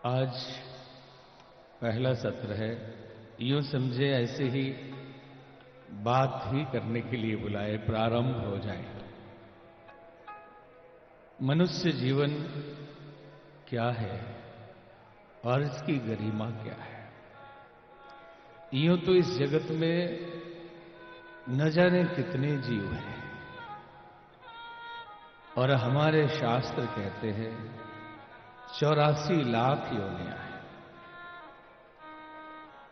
आज पहला सत्र है। यूं समझे ऐसे ही बात ही करने के लिए बुलाए, प्रारंभ हो जाए। मनुष्य जीवन क्या है और इसकी गरिमा क्या है। यूं तो इस जगत में न जाने कितने जीव हैं और हमारे शास्त्र कहते हैं 84 लाख योनियां हैं।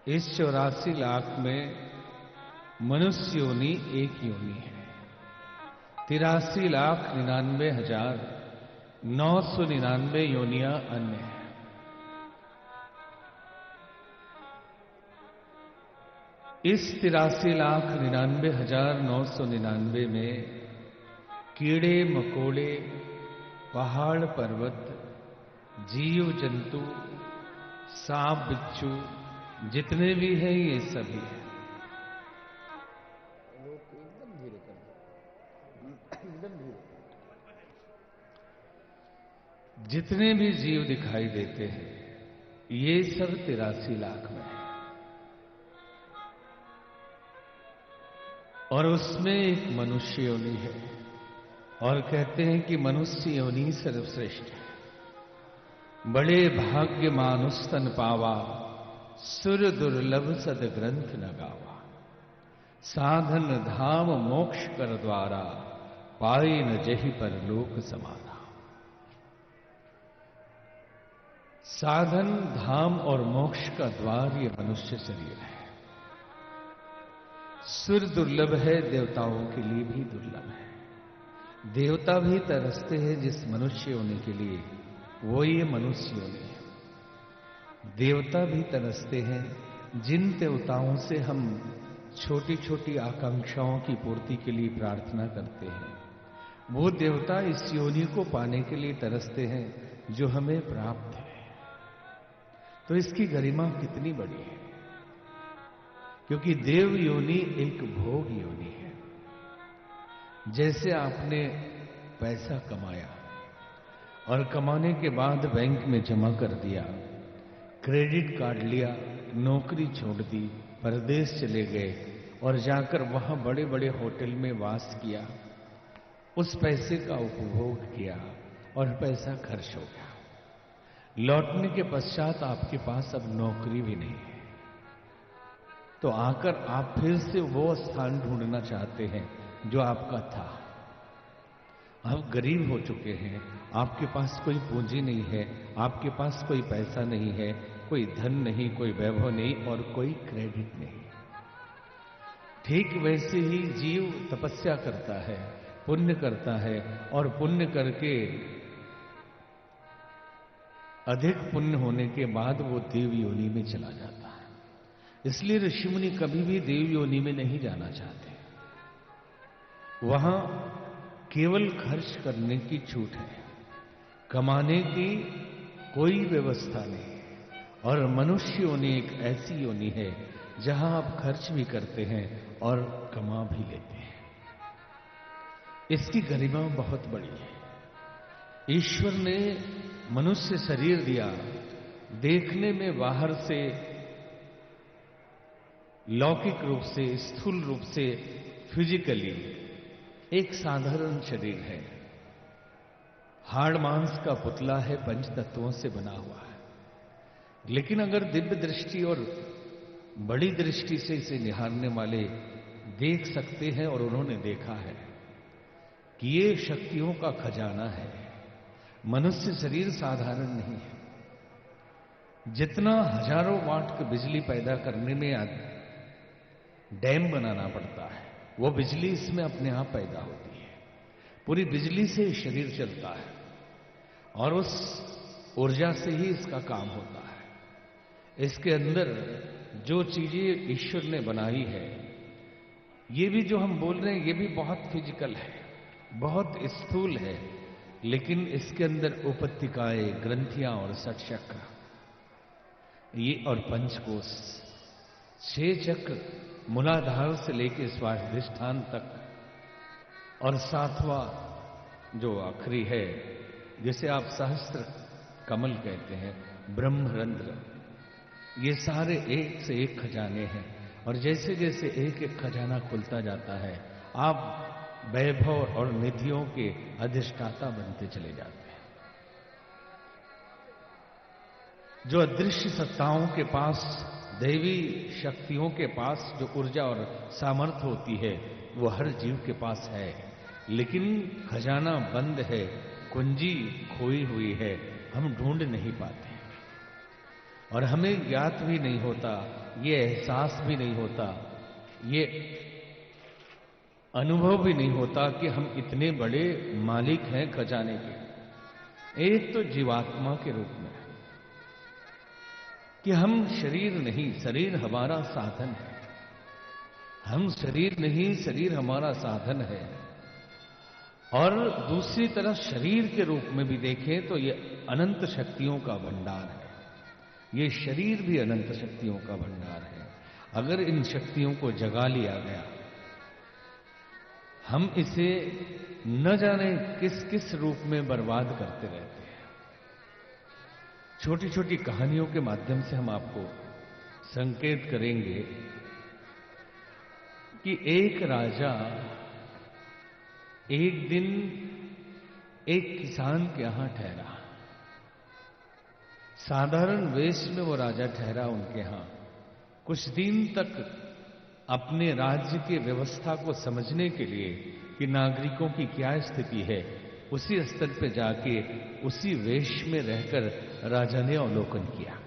इस 84 लाख में मनुष्य योनि एक योनि है। 83,99,999 योनियां अन्य हैं। इस 83,99,999 में कीड़े मकोड़े, पहाड़ पर्वत, जीव जंतु, सांप बिच्छू जितने भी हैं ये सभी हैं। एकदम धीरे कर दो, एकदम धीरे। जितने भी जीव दिखाई देते हैं ये सब 83 लाख में है। और उसमें एक मनुष्य योनि है और कहते हैं कि मनुष्य योनि सर्वश्रेष्ठ है। बड़े भाग्य मानुष तन पावा, सुर दुर्लभ सद ग्रंथ न गावा। साधन धाम मोक्ष कर द्वारा, पाई न जहि पर लोक समाना। साधन धाम और मोक्ष का द्वार ये मनुष्य शरीर है। सुर दुर्लभ है, देवताओं के लिए भी दुर्लभ है। देवता भी तरसते हैं जिस मनुष्य योनि के लिए, वो ये मनुष्य योनि है। देवता भी तरसते हैं जिन देवताओं से हम छोटी छोटी आकांक्षाओं की पूर्ति के लिए प्रार्थना करते हैं, वो देवता इस योनि को पाने के लिए तरसते हैं जो हमें प्राप्त है। तो इसकी गरिमा कितनी बड़ी है, क्योंकि देव योनि एक भोग योनि है। जैसे आपने पैसा कमाया और कमाने के बाद बैंक में जमा कर दिया, क्रेडिट कार्ड लिया, नौकरी छोड़ दी, परदेश चले गए और जाकर वहां बड़े बड़े होटल में वास किया, उस पैसे का उपभोग किया और पैसा खर्च हो गया। लौटने के पश्चात आपके पास अब नौकरी भी नहीं है, तो आकर आप फिर से वो स्थान ढूंढना चाहते हैं जो आपका था। आप गरीब हो चुके हैं, आपके पास कोई पूंजी नहीं है, आपके पास कोई पैसा नहीं है, कोई धन नहीं, कोई वैभव नहीं और कोई क्रेडिट नहीं। ठीक वैसे ही जीव तपस्या करता है, पुण्य करता है और पुण्य करके अधिक पुण्य होने के बाद वो देव योनि में चला जाता है। इसलिए ऋषि मुनि कभी भी देव योनि में नहीं जाना चाहते। वहां केवल खर्च करने की छूट है, कमाने की कोई व्यवस्था नहीं। और मनुष्य योनि एक ऐसी योनि है जहां आप खर्च भी करते हैं और कमा भी लेते हैं। इसकी गरिमा बहुत बड़ी है। ईश्वर ने मनुष्य शरीर दिया, देखने में बाहर से लौकिक रूप से, स्थूल रूप से, फिजिकली एक साधारण शरीर है। हाड़ मांस का पुतला है, पंच तत्वों से बना हुआ है। लेकिन अगर दिव्य दृष्टि और बड़ी दृष्टि से इसे निहारने वाले देख सकते हैं, और उन्होंने देखा है कि ये शक्तियों का खजाना है। मनुष्य शरीर साधारण नहीं है। जितना हजारों वाट की बिजली पैदा करने में डैम बनाना पड़ता है, वो बिजली इसमें अपने आप पैदा होती है। पूरी बिजली से शरीर चलता है और उस ऊर्जा से ही इसका काम होता है। इसके अंदर जो चीजें ईश्वर ने बनाई है, ये भी जो हम बोल रहे हैं, ये भी बहुत फिजिकल है, बहुत स्थूल है। लेकिन इसके अंदर उपत्तिकाएं, ग्रंथियां और षटचक्र ये और पंचकोश, 6 चक्र मूलाधार से लेकर स्वाधिष्ठान तक, और 7वां जो आखिरी है, जिसे आप सहस्त्र कमल कहते हैं, ब्रह्मरंध्र, ये सारे एक से एक खजाने हैं। और जैसे जैसे एक एक खजाना खुलता जाता है, आप वैभव और निधियों के अधिष्ठाता बनते चले जाते हैं। जो अदृश्य सत्ताओं के पास, दैवी शक्तियों के पास जो ऊर्जा और सामर्थ्य होती है, वो हर जीव के पास है, लेकिन खजाना बंद है, कुंजी खोई हुई है, हम ढूंढ नहीं पाते और हमें ज्ञात भी नहीं होता, ये एहसास भी नहीं होता, ये अनुभव भी नहीं होता कि हम इतने बड़े मालिक हैं खजाने के। एक तो जीवात्मा के रूप में कि हम शरीर नहीं, शरीर हमारा साधन है। हम शरीर नहीं, शरीर हमारा साधन है। और दूसरी तरफ शरीर के रूप में भी देखें तो ये अनंत शक्तियों का भंडार है। ये शरीर भी अनंत शक्तियों का भंडार है। अगर इन शक्तियों को जगा लिया गया, हम इसे न जाने किस किस रूप में बर्बाद करते रहते हैं। छोटी छोटी कहानियों के माध्यम से हम आपको संकेत करेंगे कि एक राजा एक दिन एक किसान के यहां ठहरा। साधारण वेश में वो राजा ठहरा उनके यहां। कुछ दिन तक अपने राज्य की व्यवस्था को समझने के लिए कि नागरिकों की क्या स्थिति है, उसी स्तर पर जाके उसी वेश में रहकर राजा ने अवलोकन किया।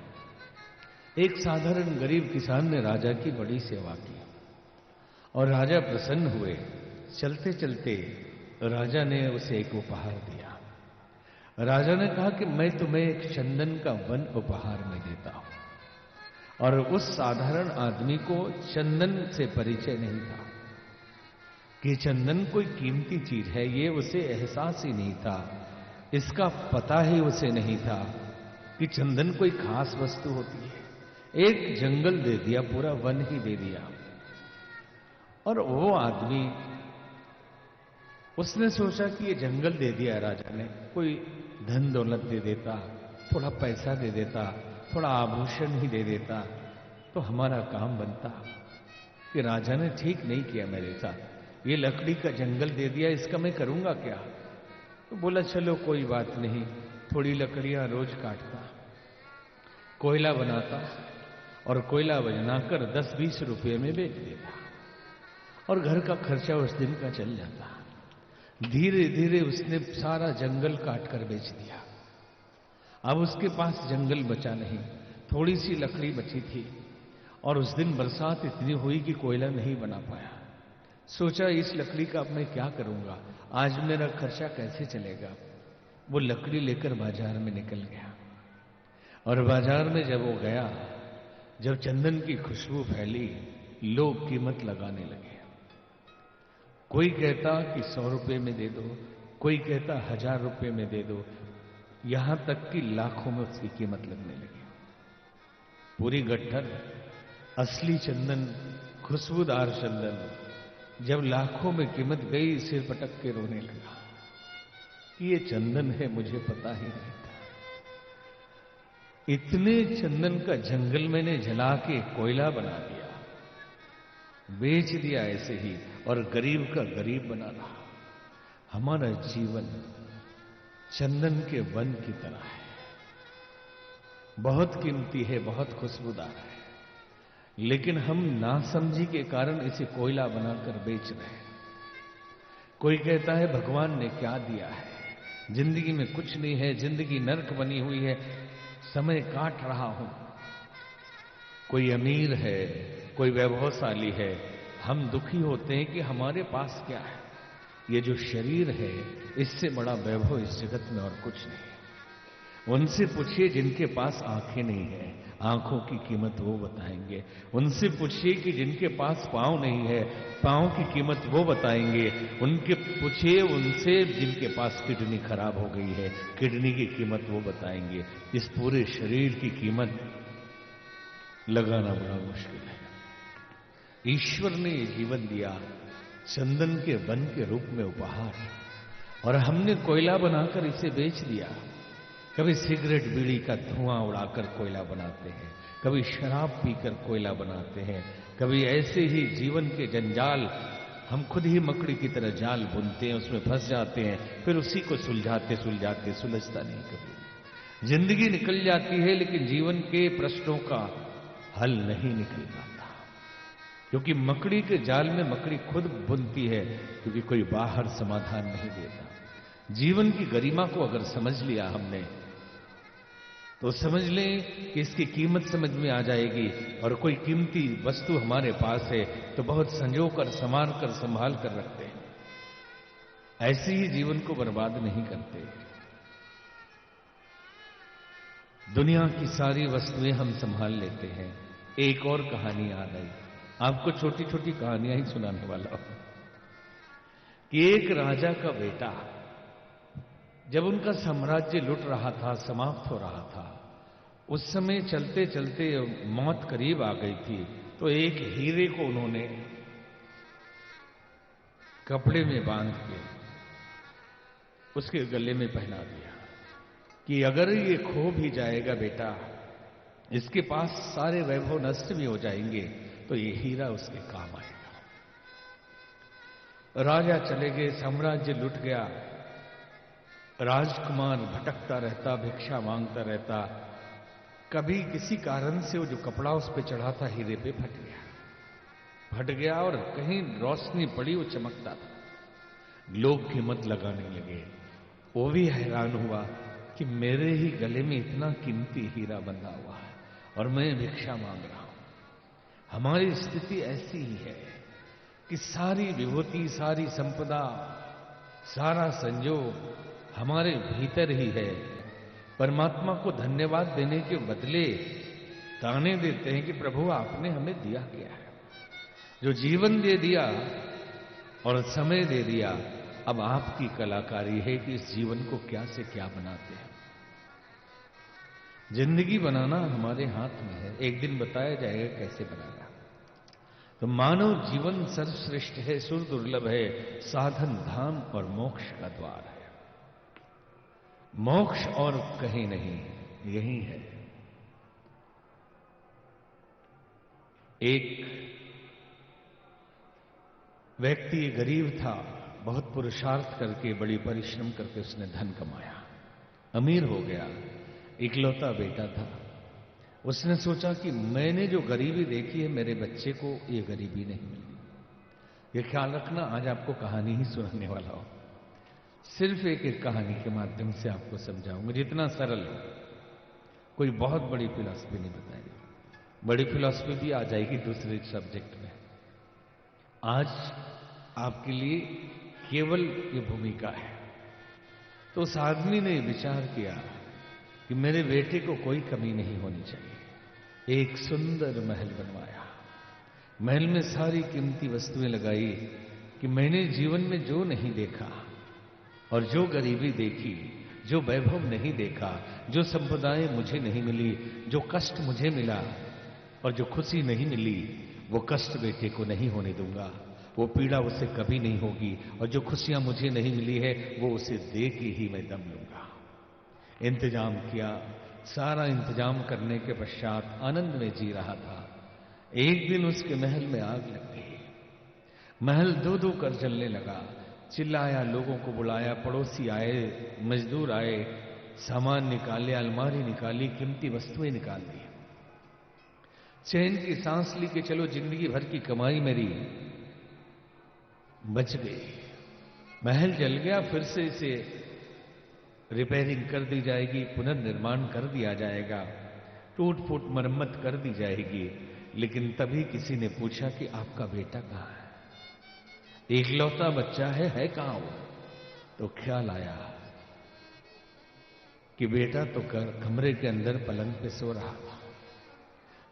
एक साधारण गरीब किसान ने राजा की बड़ी सेवा की और राजा प्रसन्न हुए। चलते चलते राजा ने उसे एक उपहार दिया। राजा ने कहा कि मैं तुम्हें एक चंदन का वन उपहार में देता हूं। और उस साधारण आदमी को चंदन से परिचय नहीं था कि चंदन कोई कीमती चीज है, ये उसे एहसास ही नहीं था। इसका पता ही उसे नहीं था कि चंदन कोई खास वस्तु होती है। एक जंगल दे दिया, पूरा वन ही दे दिया। और वो आदमी, उसने सोचा कि ये जंगल दे दिया राजा ने, कोई धन दौलत दे देता, थोड़ा पैसा दे देता, थोड़ा आभूषण ही दे देता तो हमारा काम बनता। कि राजा ने ठीक नहीं किया मेरे साथ, ये लकड़ी का जंगल दे दिया, इसका मैं करूंगा क्या? तो बोला चलो कोई बात नहीं, थोड़ी लकड़ियां रोज काटता, कोयला बनाता और कोयला बनाकर 10-20 रुपये में बेच देता और घर का खर्चा उस दिन का चल जाता। धीरे धीरे उसने सारा जंगल काटकर बेच दिया। अब उसके पास जंगल बचा नहीं, थोड़ी सी लकड़ी बची थी और उस दिन बरसात इतनी हुई कि कोयला नहीं बना पाया। सोचा इस लकड़ी का अब मैं क्या करूंगा, आज मेरा खर्चा कैसे चलेगा। वो लकड़ी लेकर बाजार में निकल गया और बाजार में जब वो गया, जब चंदन की खुशबू फैली, लोग कीमत लगाने लगे। कोई कहता कि 100 रुपए में दे दो, कोई कहता 1000 रुपए में दे दो, यहां तक कि लाखों में उसकी कीमत लगने लगी। पूरी गट्ठर असली चंदन, खुशबूदार चंदन जब लाखों में कीमत गई, सिर पटक के रोने लगा कि ये चंदन है, मुझे पता ही नहीं था। इतने चंदन का जंगल मैंने जला के कोयला बना दिया, बेच दिया ऐसे ही, और गरीब का गरीब बना रहा। हमारा जीवन चंदन के वन की तरह है, बहुत कीमती है, बहुत खुशबूदार है, लेकिन हम नासमझी के कारण इसे कोयला बनाकर बेच रहे हैं। कोई कहता है भगवान ने क्या दिया है, जिंदगी में कुछ नहीं है, जिंदगी नर्क बनी हुई है, समय काट रहा हूं। कोई अमीर है, कोई वैभवशाली है, हम दुखी होते हैं कि हमारे पास क्या है। ये जो शरीर है, इससे बड़ा वैभव इस जगत में और कुछ नहीं। उनसे पूछिए जिनके पास आंखें नहीं है, आंखों की कीमत वो बताएंगे। उनसे पूछिए कि जिनके पास पांव नहीं है, पांव की कीमत वो बताएंगे। उनके पूछिए उनसे जिनके पास किडनी खराब हो गई है, किडनी की कीमत वो बताएंगे। इस पूरे शरीर की कीमत लगाना बड़ा मुश्किल है। ईश्वर ने ये जीवन दिया चंदन के वन के रूप में उपहार, और हमने कोयला बनाकर इसे बेच दिया। कभी सिगरेट बीड़ी का धुआं उड़ाकर कोयला बनाते हैं, कभी शराब पीकर कोयला बनाते हैं, कभी ऐसे ही जीवन के जंजाल हम खुद ही मकड़ी की तरह जाल बुनते हैं, उसमें फंस जाते हैं, फिर उसी को सुलझाते सुलझाते सुलझता नहीं कभी। जिंदगी निकल जाती है लेकिन जीवन के प्रश्नों का हल नहीं निकल पाता, क्योंकि मकड़ी के जाल में मकड़ी खुद बुनती है, क्योंकि कोई बाहर समाधान नहीं देता। जीवन की गरिमा को अगर समझ लिया हमने तो समझ लें कि इसकी कीमत समझ में आ जाएगी, और कोई कीमती वस्तु हमारे पास है तो बहुत संजो कर, संभाल कर, संभाल कर रखते हैं। ऐसे ही जीवन को बर्बाद नहीं करते। दुनिया की सारी वस्तुएं हम संभाल लेते हैं। एक और कहानी याद आई, आपको छोटी छोटी कहानियां ही सुनाने वाला हूं कि एक राजा का बेटा, जब उनका साम्राज्य लुट रहा था, समाप्त हो रहा था, उस समय चलते चलते मौत करीब आ गई थी, तो एक हीरे को उन्होंने कपड़े में बांध के उसके गले में पहना दिया कि अगर ये खो भी जाएगा बेटा, इसके पास सारे वैभव नष्ट भी हो जाएंगे, तो ये हीरा उसके काम आएगा। राजा चले गए, साम्राज्य लुट गया। राजकुमार भटकता रहता, भिक्षा मांगता रहता। कभी किसी कारण से वो जो कपड़ा उस पे चढ़ा था हीरे पे फट गया और कहीं रोशनी पड़ी, वो चमकता था। लोग कीमत लगाने लगे। वो भी हैरान हुआ कि मेरे ही गले में इतना कीमती हीरा बंधा हुआ है और मैं भिक्षा मांग रहा हूं। हमारी स्थिति ऐसी ही है कि सारी विभूति, सारी संपदा, सारा संयोग हमारे भीतर ही है। परमात्मा को धन्यवाद देने के बदले ताने देते हैं कि प्रभु आपने हमें दिया क्या है, जो जीवन दे दिया और समय दे दिया। अब आपकी कलाकारी है कि इस जीवन को क्या से क्या बनाते हैं। जिंदगी बनाना हमारे हाथ में है, एक दिन बताया जाएगा कैसे बनाना। तो मानव जीवन सर्वश्रेष्ठ है, सुर दुर्लभ है, साधन धाम और मोक्ष का द्वार है। मोक्ष और कहीं नहीं, यही है। एक व्यक्ति गरीब था, बहुत पुरुषार्थ करके, बड़ी परिश्रम करके उसने धन कमाया, अमीर हो गया। इकलौता बेटा था। उसने सोचा कि मैंने जो गरीबी देखी है, मेरे बच्चे को ये गरीबी नहीं मिली। ये ख्याल रखना, आज आपको कहानी ही सुनाने वाला हूं। सिर्फ एक एक कहानी के माध्यम से आपको समझाऊंगा, जितना सरल हो। कोई बहुत बड़ी फिलॉसफी नहीं बताएगी, बड़ी फिलॉसफी भी आ जाएगी दूसरे सब्जेक्ट में। आज आपके लिए केवल ये भूमिका है। तो उस आदमी ने विचार किया कि मेरे बेटे को कोई कमी नहीं होनी चाहिए। एक सुंदर महल बनवाया, महल में सारी कीमती वस्तुएं लगाई कि मैंने जीवन में जो नहीं देखा और जो गरीबी देखी, जो वैभव नहीं देखा, जो संपदाएं मुझे नहीं मिली, जो कष्ट मुझे मिला और जो खुशी नहीं मिली, वो कष्ट बेटे को नहीं होने दूंगा। वो पीड़ा उसे कभी नहीं होगी, और जो खुशियां मुझे नहीं मिली है वो उसे दे के ही मैं दम लूंगा। इंतजाम किया। सारा इंतजाम करने के पश्चात आनंद में जी रहा था। एक दिन उसके महल में आग लग गई। महल दो दो कर जलने लगा। चिल्लाया, लोगों को बुलाया, पड़ोसी आए, मजदूर आए, सामान निकाले, अलमारी निकाली, कीमती वस्तुएं निकाल दी। चैन की सांस ली कि चलो जिंदगी भर की कमाई मेरी बच गई। महल जल गया, फिर से इसे रिपेयरिंग कर दी जाएगी, पुनर्निर्माण कर दिया जाएगा, टूट फूट मरम्मत कर दी जाएगी। लेकिन तभी किसी ने पूछा कि आपका बेटा कहां है? इकलौता बच्चा है कहां वो? तो ख्याल आया कि बेटा तो कमरे के अंदर पलंग पे सो रहा था।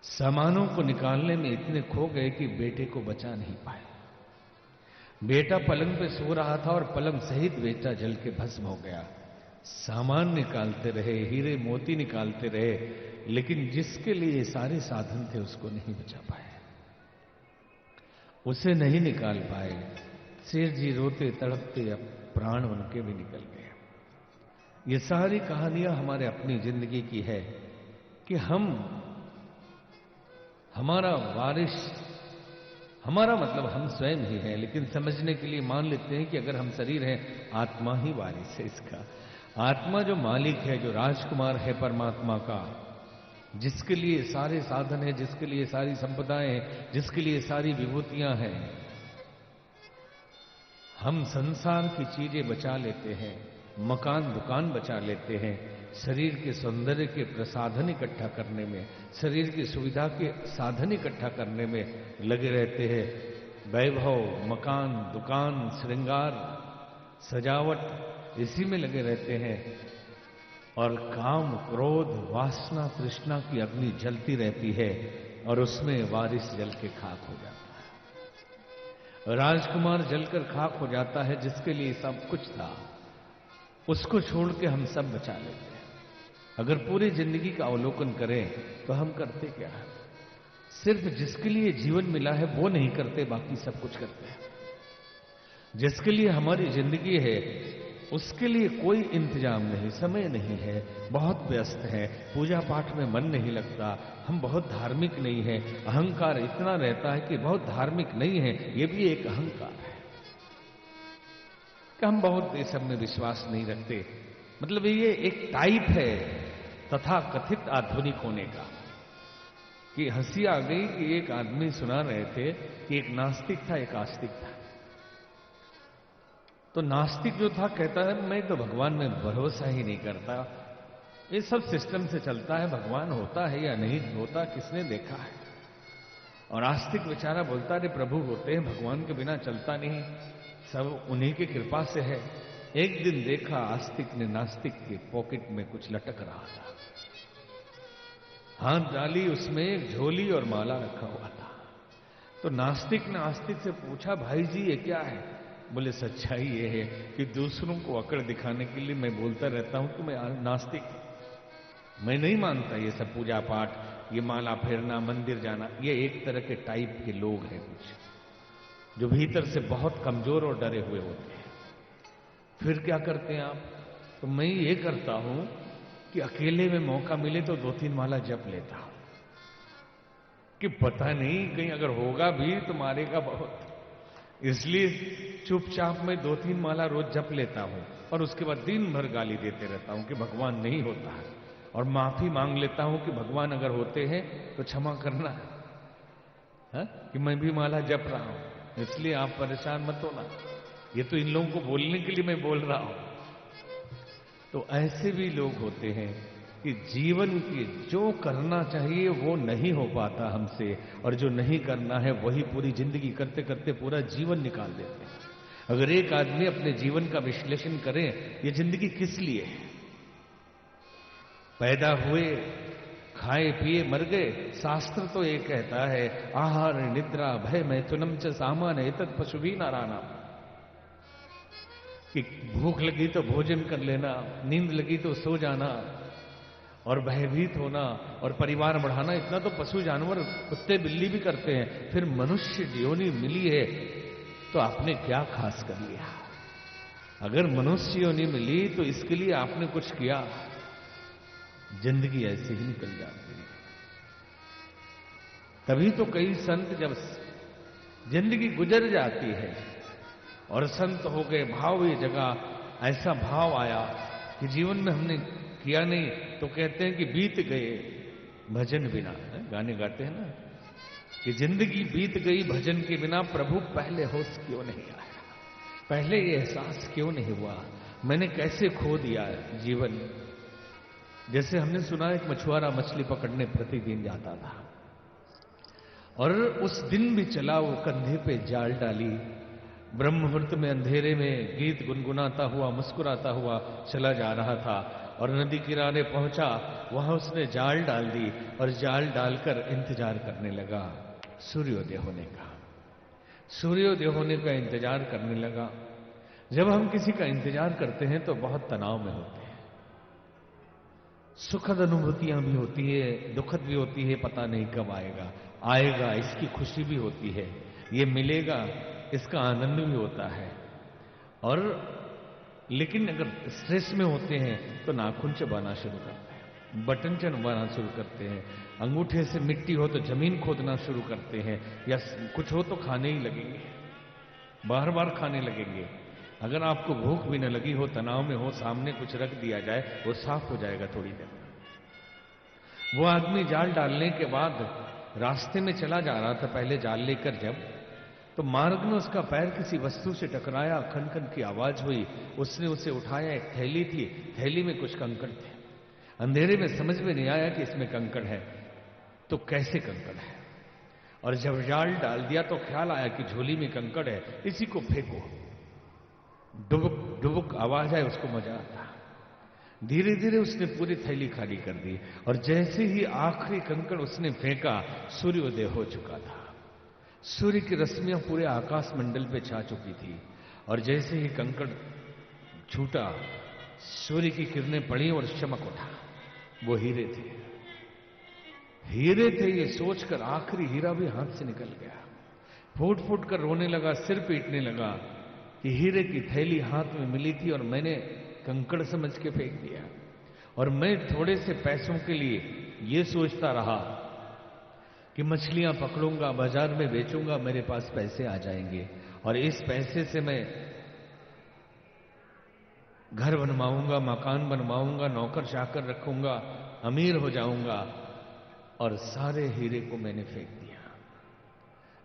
सामानों को निकालने में इतने खो गए कि बेटे को बचा नहीं पाए। बेटा पलंग पे सो रहा था और पलंग सहित बेटा जल के भस्म हो गया। सामान निकालते रहे, हीरे मोती निकालते रहे, लेकिन जिसके लिए सारे साधन थे उसको नहीं बचा पाए, उसे नहीं निकाल पाए। शेर जी रोते तड़पते अब प्राण उनके भी निकल गए। ये सारी कहानियां हमारे अपनी जिंदगी की है कि हमारा वारिस, हमारा मतलब हम स्वयं ही है, लेकिन समझने के लिए मान लेते हैं कि अगर हम शरीर हैं, आत्मा ही वारिस है इसका। आत्मा जो मालिक है, जो राजकुमार है परमात्मा का, जिसके लिए सारे साधन है, जिसके लिए सारी संपदाएं हैं, जिसके लिए सारी विभूतियां हैं। हम संसार की चीजें बचा लेते हैं, मकान दुकान बचा लेते हैं, शरीर के सौंदर्य के प्रसाधन इकट्ठा करने में, शरीर की सुविधा के साधन इकट्ठा करने में लगे रहते हैं। वैभव, मकान, दुकान, श्रृंगार, सजावट, इसी में लगे रहते हैं। और काम, क्रोध, वासना, तृष्णा की अग्नि जलती रहती है और उसमें वारिस जल के खाक हो जाता है। राजकुमार जलकर खाक हो जाता है, जिसके लिए सब कुछ था, उसको छोड़ के हम सब बचा लेते हैं। अगर पूरी जिंदगी का अवलोकन करें तो हम करते क्या है? सिर्फ जिसके लिए जीवन मिला है वो नहीं करते, बाकी सब कुछ करते हैं। जिसके लिए हमारी जिंदगी है उसके लिए कोई इंतजाम नहीं, समय नहीं है, बहुत व्यस्त है, पूजा पाठ में मन नहीं लगता, हम बहुत धार्मिक नहीं है। अहंकार इतना रहता है कि बहुत धार्मिक नहीं है, ये भी एक अहंकार है कि हम बहुत ये सब में विश्वास नहीं रखते। मतलब ये एक टाइप है तथा कथित आधुनिक होने का। कि हंसी आ गई कि एक आदमी सुना रहे थे कि एक नास्तिक था, एक आस्तिक था। तो नास्तिक जो था कहता है मैं तो भगवान में भरोसा ही नहीं करता, ये सब सिस्टम से चलता है, भगवान होता है या नहीं होता किसने देखा है। और आस्तिक बेचारा बोलता है प्रभु होते हैं, भगवान के बिना चलता नहीं, सब उन्हीं की कृपा से है। एक दिन देखा आस्तिक ने नास्तिक के पॉकेट में कुछ लटक रहा था, हाथ डाली, उसमें एक झोली और माला रखा हुआ था। तो नास्तिक ने आस्तिक से पूछा भाई जी ये क्या है? बोले सच्चाई ये है कि दूसरों को अकड़ दिखाने के लिए मैं बोलता रहता हूं कि मैं नास्तिक, मैं नहीं मानता ये सब पूजा पाठ, ये माला फेरना, मंदिर जाना। ये एक तरह के टाइप के लोग हैं कुछ जो भीतर से बहुत कमजोर और डरे हुए होते हैं। फिर क्या करते हैं आप? तो मैं ये करता हूं कि अकेले में मौका मिले तो 2-3 माला जप लेता हूं कि पता नहीं कहीं अगर होगा भी तो मारेगा बहुत, इसलिए चुपचाप मैं 2-3 माला रोज जप लेता हूं और उसके बाद दिन भर गाली देते रहता हूं कि भगवान नहीं होता है, और माफी मांग लेता हूं कि भगवान अगर होते हैं तो क्षमा करना है कि मैं भी माला जप रहा हूं, इसलिए आप परेशान मत होना। ये तो इन लोगों को बोलने के लिए मैं बोल रहा हूं। तो ऐसे भी लोग होते हैं कि जीवन के जो करना चाहिए वो नहीं हो पाता हमसे, और जो नहीं करना है वही पूरी जिंदगी करते करते पूरा जीवन निकाल देते हैं। अगर एक आदमी अपने जीवन का विश्लेषण करे, ये जिंदगी किस लिए है? पैदा हुए, खाए पिए, मर गए। शास्त्र तो ये कहता है आहार निद्रा भय मैथुनम च सामान्य एतत् पशु भी नाराना, कि भूख लगी तो भोजन कर लेना, नींद लगी तो सो जाना, और भयभीत होना और परिवार बढ़ाना, इतना तो पशु जानवर कुत्ते बिल्ली भी करते हैं। फिर मनुष्य योनि मिली है तो आपने क्या खास कर लिया? अगर मनुष्य योनि मिली तो इसके लिए आपने कुछ किया? जिंदगी ऐसे ही निकल जाती है। तभी तो कई संत जब जिंदगी गुजर जाती है और संत हो गए, भाव ये जगह, ऐसा भाव आया कि जीवन में हमने किया नहीं, तो कहते हैं कि बीत गए भजन बिना। गाने गाते हैं ना कि जिंदगी बीत गई भजन के बिना, प्रभु पहले होश क्यों नहीं आया, पहले ये एहसास क्यों नहीं हुआ, मैंने कैसे खो दिया जीवन। जैसे हमने सुना एक मछुआरा मछली पकड़ने प्रतिदिन जाता था और उस दिन भी चला, वो कंधे पे जाल डाली, ब्रह्म मुहूर्त में अंधेरे में गीत गुनगुनाता हुआ, मुस्कुराता हुआ चला जा रहा था, और नदी किनारे पहुंचा, वहां उसने जाल डाल दी और जाल डालकर इंतजार करने लगा सूर्योदय होने का। सूर्योदय होने का इंतजार करने लगा। जब हम किसी का इंतजार करते हैं तो बहुत तनाव में होते हैं, सुखद अनुभूतियां भी होती है, दुखद भी होती है, पता नहीं कब आएगा, आएगा इसकी खुशी भी होती है, ये मिलेगा इसका आनंद भी होता है। और लेकिन अगर स्ट्रेस में होते हैं तो नाखून चबाना शुरू करते हैं, बटन चबाना शुरू करते हैं, अंगूठे से मिट्टी हो तो जमीन खोदना शुरू करते हैं, या कुछ हो तो खाने ही लगेंगे, बार बार खाने लगेंगे। अगर आपको भूख भी न लगी हो, तनाव में हो, सामने कुछ रख दिया जाए वो साफ हो जाएगा थोड़ी देर में। वो आदमी जाल डालने के बाद रास्ते में चला जा रहा था पहले जाल लेकर, जब तो मार्ग में उसका पैर किसी वस्तु से टकराया, खन खन की आवाज हुई, उसने उसे उठाया, एक थैली थी, थैली में कुछ कंकड़ थे। अंधेरे में समझ में नहीं आया कि इसमें कंकड़ है, तो कैसे कंकड़ है, और जब जाल डाल दिया तो ख्याल आया कि झोली में कंकड़ है, इसी को फेंको। डुबुक डुबुक आवाज आए, उसको मजा आता। धीरे धीरे उसने पूरी थैली खाली कर दी, और जैसे ही आखिरी कंकड़ उसने फेंका, सूर्योदय हो चुका था। सूर्य की रश्मियां पूरे आकाश मंडल पे छा चुकी थी, और जैसे ही कंकड़ छूटा, सूर्य की किरणें पड़ी और चमक उठा। वो हीरे थे, हीरे थे ये सोचकर आखिरी हीरा भी हाथ से निकल गया। फूट फूट कर रोने लगा, सिर पीटने लगा कि हीरे की थैली हाथ में मिली थी और मैंने कंकड़ समझ के फेंक दिया, और मैं थोड़े से पैसों के लिए ये सोचता रहा कि मछलियां पकड़ूंगा, बाजार में बेचूंगा, मेरे पास पैसे आ जाएंगे, और इस पैसे से मैं घर बनवाऊंगा, मकान बनवाऊंगा, नौकर चाकर रखूंगा, अमीर हो जाऊंगा, और सारे हीरे को मैंने फेंक दिया।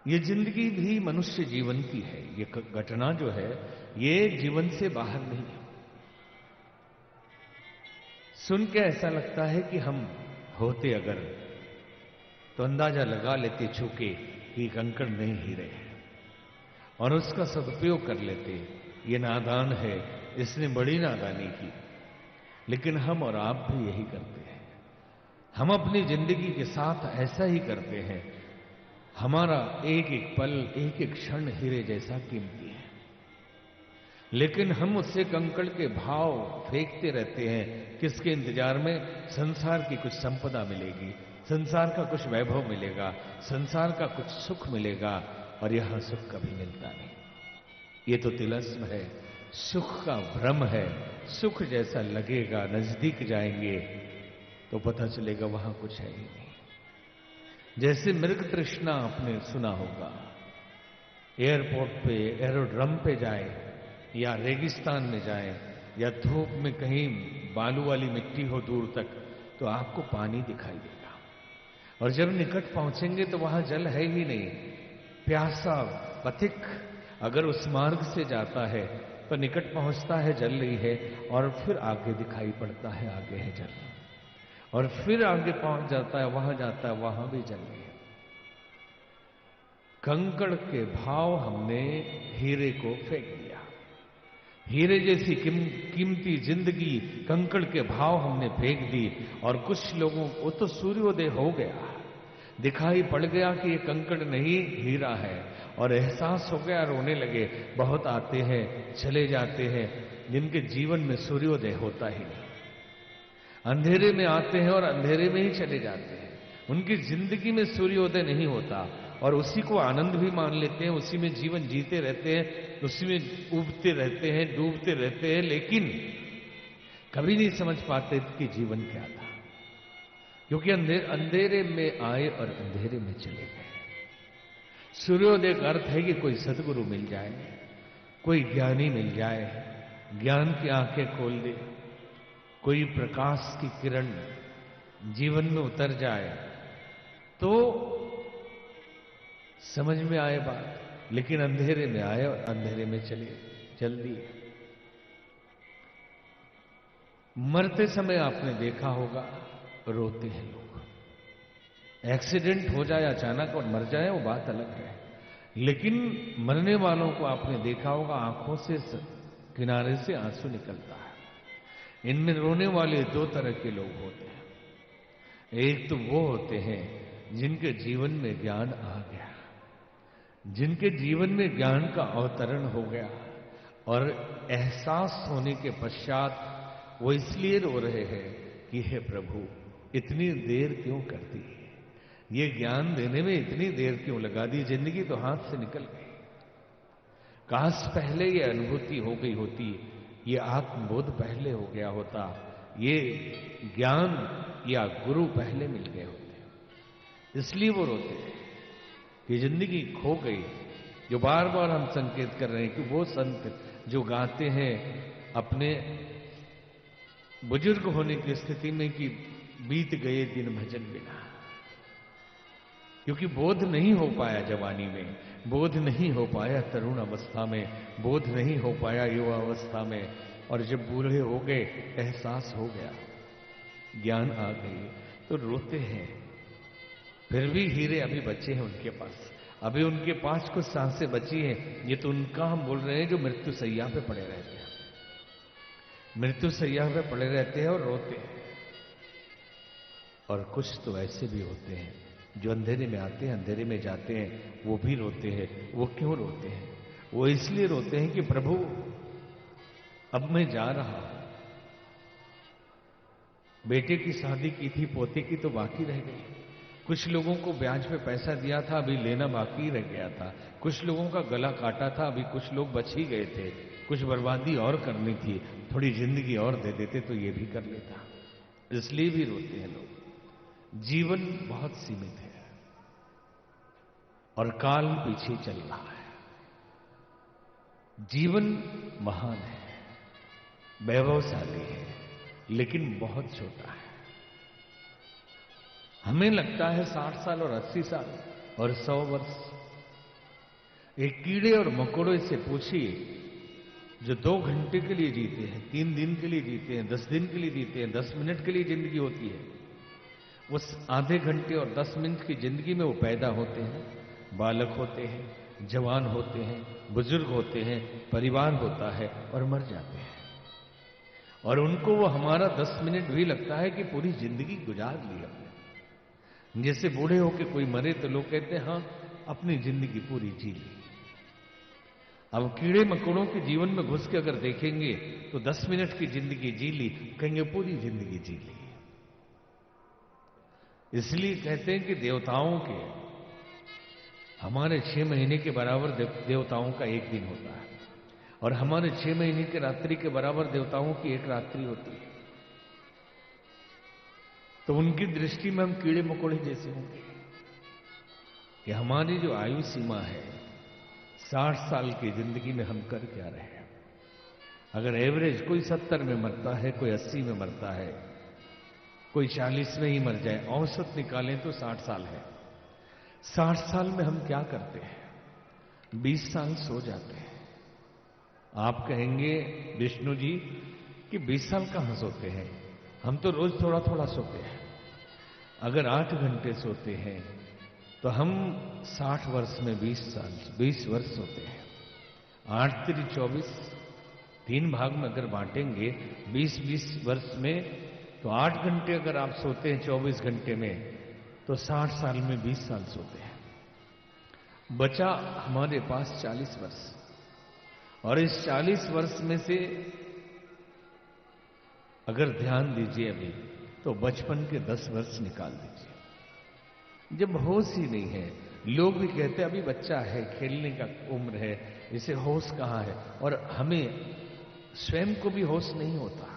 ये जिंदगी भी मनुष्य जीवन की है, ये घटना जो है ये जीवन से बाहर नहीं है। सुन के ऐसा लगता है कि हम होते अगर तो अंदाजा लगा लेते छूके कि कंकड़ नहीं हीरे है, और उसका सदुपयोग कर लेते। ये नादान है, इसने बड़ी नादानी की। लेकिन हम और आप भी यही करते हैं। हम अपनी जिंदगी के साथ ऐसा ही करते हैं। हमारा एक एक पल, एक एक क्षण हीरे जैसा कीमती है, लेकिन हम उससे कंकड़ के भाव फेंकते रहते हैं। किसके इंतजार में? संसार की कुछ संपदा मिलेगी, संसार का कुछ वैभव मिलेगा, संसार का कुछ सुख मिलेगा, और यहां सुख कभी मिलता नहीं। ये तो तिलस्म है, सुख का भ्रम है। सुख जैसा लगेगा, नजदीक जाएंगे तो पता चलेगा वहां कुछ है ही नहीं। जैसे मृग तृष्णा आपने सुना होगा, एयरपोर्ट पे, एरोड्रम पे जाए, या रेगिस्तान में जाए, या धूप में कहीं बालू वाली मिट्टी हो दूर तक, तो आपको पानी दिखाई देगा, और जब निकट पहुंचेंगे तो वहां जल है ही नहीं। प्यासा पथिक अगर उस मार्ग से जाता है तो निकट पहुंचता है, जल नहीं है, और फिर आगे दिखाई पड़ता है, आगे है जल, और फिर आगे पहुंच जाता है, वहां जाता है, वहां भी जल नहीं है। कंकड़ के भाव हमने हीरे को फेंक दिया। हीरे जैसी कीमती जिंदगी कंकड़ के भाव हमने फेंक दी, और कुछ लोगों को तो सूर्योदय हो गया, दिखाई पड़ गया कि ये कंकड़ नहीं हीरा है, और एहसास हो गया, रोने लगे। बहुत आते हैं, चले जाते हैं, जिनके जीवन में सूर्योदय होता ही नहीं। अंधेरे में आते हैं और अंधेरे में ही चले जाते हैं। उनकी जिंदगी में सूर्योदय नहीं होता, और उसी को आनंद भी मान लेते हैं, उसी में जीवन जीते रहते हैं, उसी में उबते रहते हैं, डूबते रहते हैं, लेकिन कभी नहीं समझ पाते कि जीवन क्या था, क्योंकि अंधेरे में आए और अंधेरे में चले गए। सूर्योदय का अर्थ है कि कोई सदगुरु मिल जाए, कोई ज्ञानी मिल जाए, ज्ञान की आंखें खोल दे, कोई प्रकाश की किरण जीवन में उतर जाए तो समझ में आए बात। लेकिन अंधेरे में आए और अंधेरे में चले, जल्दी। मरते समय आपने देखा होगा, रोते हैं लोग। एक्सीडेंट हो जाए अचानक और मर जाए वो बात अलग है, लेकिन मरने वालों को आपने देखा होगा, आंखों से किनारे से आंसू निकलता है। इनमें रोने वाले दो तरह के लोग होते हैं। एक तो वो होते हैं जिनके जीवन में ज्ञान आ गया, जिनके जीवन में ज्ञान का अवतरण हो गया, और एहसास होने के पश्चात वो इसलिए रो रहे हैं कि हे प्रभु, इतनी देर क्यों कर दी, ये ज्ञान देने में इतनी देर क्यों लगा दी, जिंदगी तो हाथ से निकल गई। काश पहले ये अनुभूति हो गई होती ये आत्मबोध पहले हो गया होता, ये ज्ञान या गुरु पहले मिल गए होते। इसलिए वो रोते हैं कि जिंदगी खो गई। जो बार बार हम संकेत कर रहे हैं कि वो संत जो गाते हैं अपने बुजुर्ग होने की स्थिति में कि बीत गए दिन भजन बिना, क्योंकि बोध नहीं हो पाया जवानी में, बोध नहीं हो पाया तरुण अवस्था में, बोध नहीं हो पाया युवा अवस्था में, और जब बूढ़े हो गए एहसास हो गया, ज्ञान आ गई, तो रोते हैं। फिर भी हीरे अभी बचे हैं उनके पास, अभी उनके पास कुछ सांसें बची हैं। ये तो उनका हम बोल रहे हैं जो मृत्यु सैया पे पड़े रहते हैं, मृत्यु सैया पे पड़े रहते हैं और रोते हैं। और कुछ तो ऐसे भी होते हैं जो अंधेरे में आते हैं, अंधेरे में जाते हैं, वो भी रोते हैं। वो क्यों रोते हैं? वो इसलिए रोते हैं कि प्रभु अब मैं जा रहा हूं, बेटे की शादी की थी, पोते की तो बाकी रह गई, कुछ लोगों को ब्याज पे पैसा दिया था, अभी लेना बाकी रह गया था, कुछ लोगों का गला काटा था, अभी कुछ लोग बच ही गए थे, कुछ बर्बादी और करनी थी, थोड़ी जिंदगी और दे देते तो ये भी कर लेता। इसलिए भी रोते हैं लोग। जीवन बहुत सीमित है और काल पीछे चल रहा है। जीवन महान है, वैभवशाली है, लेकिन बहुत छोटा है। हमें लगता है 60 साल और 80 साल और 100 वर्ष। एक कीड़े और मकोड़े से पूछिए जो 2 घंटे के लिए जीते हैं, 3 दिन के लिए जीते हैं, 10 दिन के लिए जीते हैं, 10 मिनट के लिए जिंदगी होती है, उस आधे घंटे और 10 मिनट की जिंदगी में वो पैदा होते हैं, बालक होते हैं, जवान होते हैं, बुजुर्ग होते हैं, परिवार होता है और मर जाते हैं। और उनको वो हमारा 10 मिनट भी लगता है कि पूरी जिंदगी गुजार ली हमने। जैसे बूढ़े होके कोई मरे तो लोग कहते हैं हाँ अपनी जिंदगी पूरी जी ली। अब कीड़े मकोड़ों के जीवन में घुस के अगर देखेंगे तो 10 मिनट की जिंदगी जी ली, कहेंगे पूरी जिंदगी जी ली। इसलिए कहते हैं कि देवताओं के हमारे 6 महीने के बराबर देवताओं का एक दिन होता है, और हमारे 6 महीने की रात्रि के बराबर देवताओं की एक रात्रि होती है। तो उनकी दृष्टि में हम कीड़े मकोड़े जैसे होंगे कि हमारी जो आयु सीमा है 60 साल की जिंदगी में हम कर क्या रहे हैं। अगर एवरेज कोई 70 में मरता है, कोई 80 में मरता है, कोई 40 में ही मर जाए, औसत निकालें तो 60 साल है। 60 साल में हम क्या करते हैं? 20 साल सो जाते हैं। आप कहेंगे विष्णु जी कि 20 साल कहां सोते हैं, हम तो रोज थोड़ा थोड़ा सोते हैं। अगर 8 घंटे सोते हैं तो हम 60 वर्ष में 20 वर्ष सोते हैं। 8 3 24, 3 भाग में अगर बांटेंगे 20 वर्ष में, तो 8 घंटे अगर आप सोते हैं 24 घंटे में, तो 60 साल में 20 साल सोते हैं। बचा हमारे पास 40 वर्ष, और इस 40 वर्ष में से अगर ध्यान दीजिए अभी, तो बचपन के 10 वर्ष निकाल दीजिए, जब होश ही नहीं है। लोग भी कहते हैं अभी बच्चा है, खेलने का उम्र है, इसे होश कहां है। और हमें स्वयं को भी होश नहीं होता,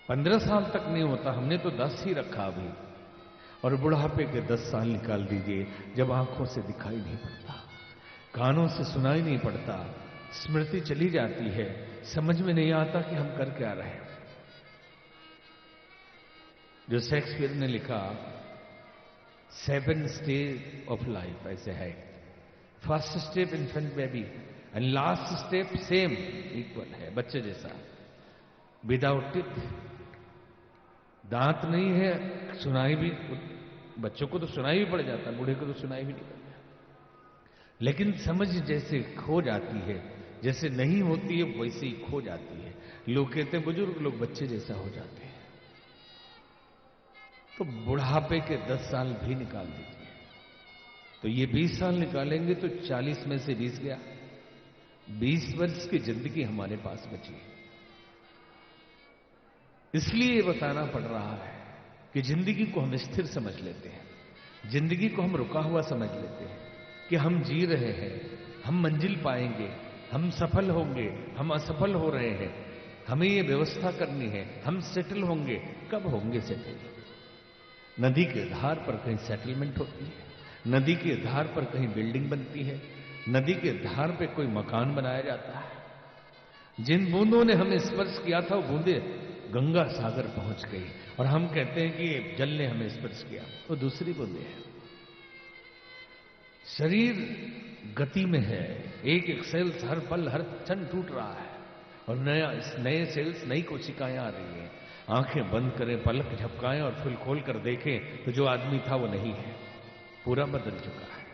15 साल तक नहीं होता, हमने तो 10 ही रखा अभी। और बुढ़ापे के 10 साल निकाल दीजिए, जब आंखों से दिखाई नहीं पड़ता, कानों से सुनाई नहीं पड़ता, स्मृति चली जाती है, समझ में नहीं आता कि हम कर क्या रहे हैं। जो शेक्सपियर ने लिखा 7 स्टेज ऑफ लाइफ ऐसे है। First step infant baby and last step same equal है, बच्चे जैसा, विदाउट टीथ, दांत नहीं है, सुनाई भी, बच्चों को तो सुनाई भी पड़ जाता है, बूढ़े को तो सुनाई भी नहीं पड़ता, लेकिन समझ जैसे खो जाती है, जैसे नहीं होती है वैसे ही खो जाती है। लोग कहते हैं बुजुर्ग लोग बच्चे जैसा हो जाते हैं। तो बुढ़ापे के 10 साल भी निकाल दीजिए, तो ये 20 साल निकालेंगे तो 40 में से 20 गया, 20 वर्ष की जिंदगी हमारे पास बची। इसलिए ये बताना पड़ रहा है कि जिंदगी को हम स्थिर समझ लेते हैं, जिंदगी को हम रुका हुआ समझ लेते हैं कि हम जी रहे हैं, हम मंजिल पाएंगे, हम सफल होंगे, हम असफल हो रहे हैं, हमें ये व्यवस्था करनी है, हम सेटल होंगे। कब होंगे सेटल? नदी के धार पर कहीं सेटलमेंट होती है, नदी के धार पर कहीं बिल्डिंग बनती है, नदी के धार पे कोई मकान बनाया जाता है। जिन बूंदों ने हमें स्पर्श किया था वो बूंदे गंगा सागर पहुंच गई और हम कहते हैं कि जल ने हमें स्पर्श किया, वो दूसरी बूंदे हैं। शरीर गति में है, एक एक सेल्स हर पल हर क्षण टूट रहा है और नए सेल्स, नई कोशिकाएं आ रही हैं। आंखें बंद करें, पलक झपकाएं और फिर खोल कर देखें तो जो आदमी था वो नहीं है, पूरा बदल चुका है।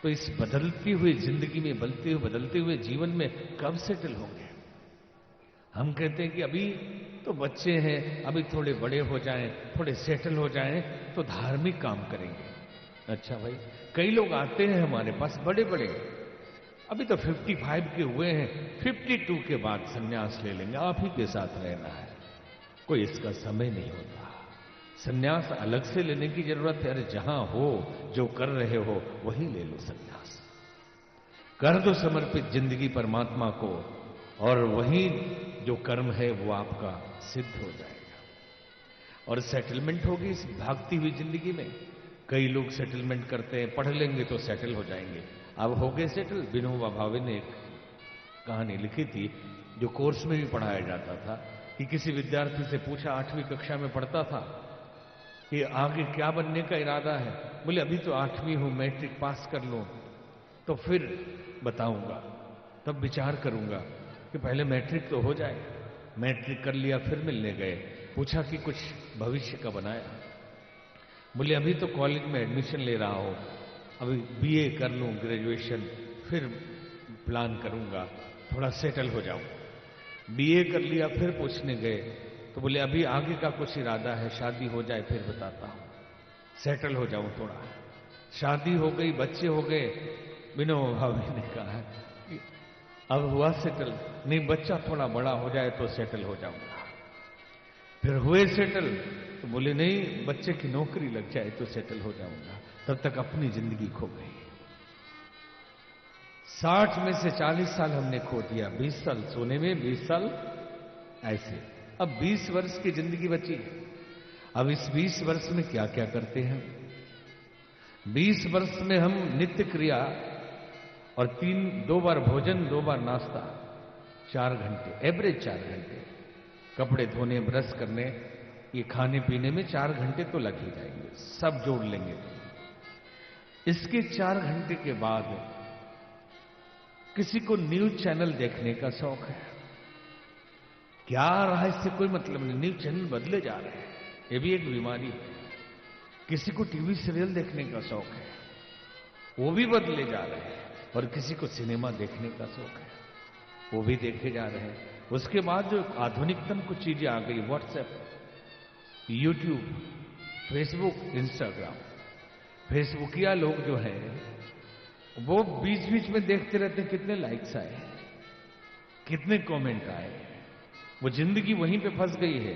तो इस बदलती हुई जिंदगी में, बदलते हुए जीवन में कब सेटल होंगे? हम कहते हैं कि अभी तो बच्चे हैं, अभी थोड़े बड़े हो जाएं, थोड़े सेटल हो जाएं तो धार्मिक काम करेंगे। अच्छा भाई, कई लोग आते हैं हमारे पास बड़े बड़े, अभी तो 55 के हुए हैं, 52 के बाद संन्यास ले लेंगे, आप ही के साथ रहना है। कोई इसका समय नहीं होता। संन्यास अलग से लेने की जरूरत है। अरे जहां हो, जो कर रहे हो वही ले लो संन्यास। कर दो समर्पित जिंदगी परमात्मा को और वही जो कर्म है वो आपका सिद्ध हो जाएगा और सेटलमेंट होगी इस भागती हुई जिंदगी में। कई लोग सेटलमेंट करते हैं, पढ़ लेंगे तो सेटल हो जाएंगे। अब हो गए सेटल। विनोबा भावे ने एक कहानी लिखी थी जो कोर्स में भी पढ़ाया जाता था कि किसी विद्यार्थी से पूछा, 8वीं कक्षा में पढ़ता था, कि आगे क्या बनने का इरादा है? बोले अभी तो 8वीं हूं, मैट्रिक पास कर लूं तो फिर बताऊंगा, तब विचार करूंगा कि पहले मैट्रिक तो हो जाए। मैट्रिक कर लिया, फिर मिलने गए, पूछा कि कुछ भविष्य का बनाया? बोले अभी तो कॉलेज में एडमिशन ले रहा हूं, अभी बीए कर लूं, ग्रेजुएशन, फिर प्लान करूंगा, थोड़ा सेटल हो जाऊं। बीए कर लिया, फिर पूछने गए तो बोले अभी आगे का कुछ इरादा है, शादी हो जाए फिर बताता हूं, सेटल हो जाऊं थोड़ा। शादी हो गई, बच्चे हो गए। विनोबा भावे ने कहा कि अब हुआ सेटल? नहीं, बच्चा थोड़ा बड़ा हो जाए तो सेटल हो जाऊंगा। फिर हुए सेटल तो बोले नहीं, बच्चे की नौकरी लग जाए तो सेटल हो जाऊंगा। तब तक अपनी जिंदगी खो गई। 60 में से 40 साल हमने खो दिया, 20 साल सोने में, 20 साल ऐसे। अब 20 वर्ष की जिंदगी बची है। अब इस 20 वर्ष में क्या क्या करते हैं? 20 वर्ष में हम नित्य क्रिया और 2 बार भोजन, 2 बार नाश्ता, 4 घंटे, एवरेज 4 घंटे, कपड़े धोने, ब्रश करने, ये खाने पीने में 4 घंटे तो लग ही जाएंगे, सब जोड़ लेंगे तो। इसके 4 घंटे के बाद किसी को न्यूज चैनल देखने का शौक है। क्या आ रहा है इससे कोई मतलब नहीं, न्यूज चैनल बदले जा रहे हैं, ये भी एक बीमारी है। किसी को टीवी सीरियल देखने का शौक है, वो भी बदले जा रहे हैं। और किसी को सिनेमा देखने का शौक है, वो भी देखे जा रहे हैं। उसके बाद जो आधुनिकतम कुछ चीजें आ गई, व्हाट्सएप, यूट्यूब, फेसबुक, इंस्टाग्राम। फेसबुकिया लोग जो हैं वो बीच बीच में देखते रहते हैं कितने लाइक्स आए, कितने कमेंट आए। वो जिंदगी वहीं पे फंस गई है।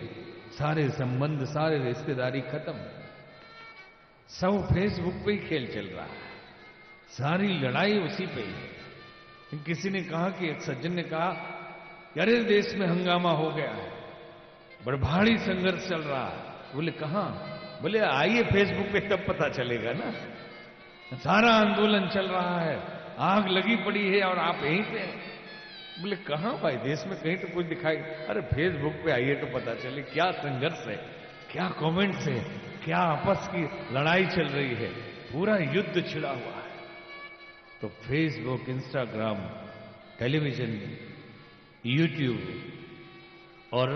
सारे संबंध, सारे रिश्तेदारी खत्म, सब फेसबुक पे ही खेल चल रहा है, सारी लड़ाई उसी पे ही। किसी ने कहा कि एक सज्जन ने कहा कि अरे देश में हंगामा हो गया है, बड़ा भारी संघर्ष चल रहा है। बोले कहां? बोले आइए फेसबुक पे, तब पता चलेगा ना। सारा आंदोलन चल रहा है, आग लगी पड़ी है और आप यहीं पे। बोले कहां भाई, देश में कहीं तो कुछ दिखाई? अरे फेसबुक पे आइए तो पता चले क्या संघर्ष है, क्या कमेंट्स है, क्या आपस की लड़ाई चल रही है, पूरा युद्ध छिड़ा हुआ है। तो फेसबुक, इंस्टाग्राम, टेलीविजन, यूट्यूब और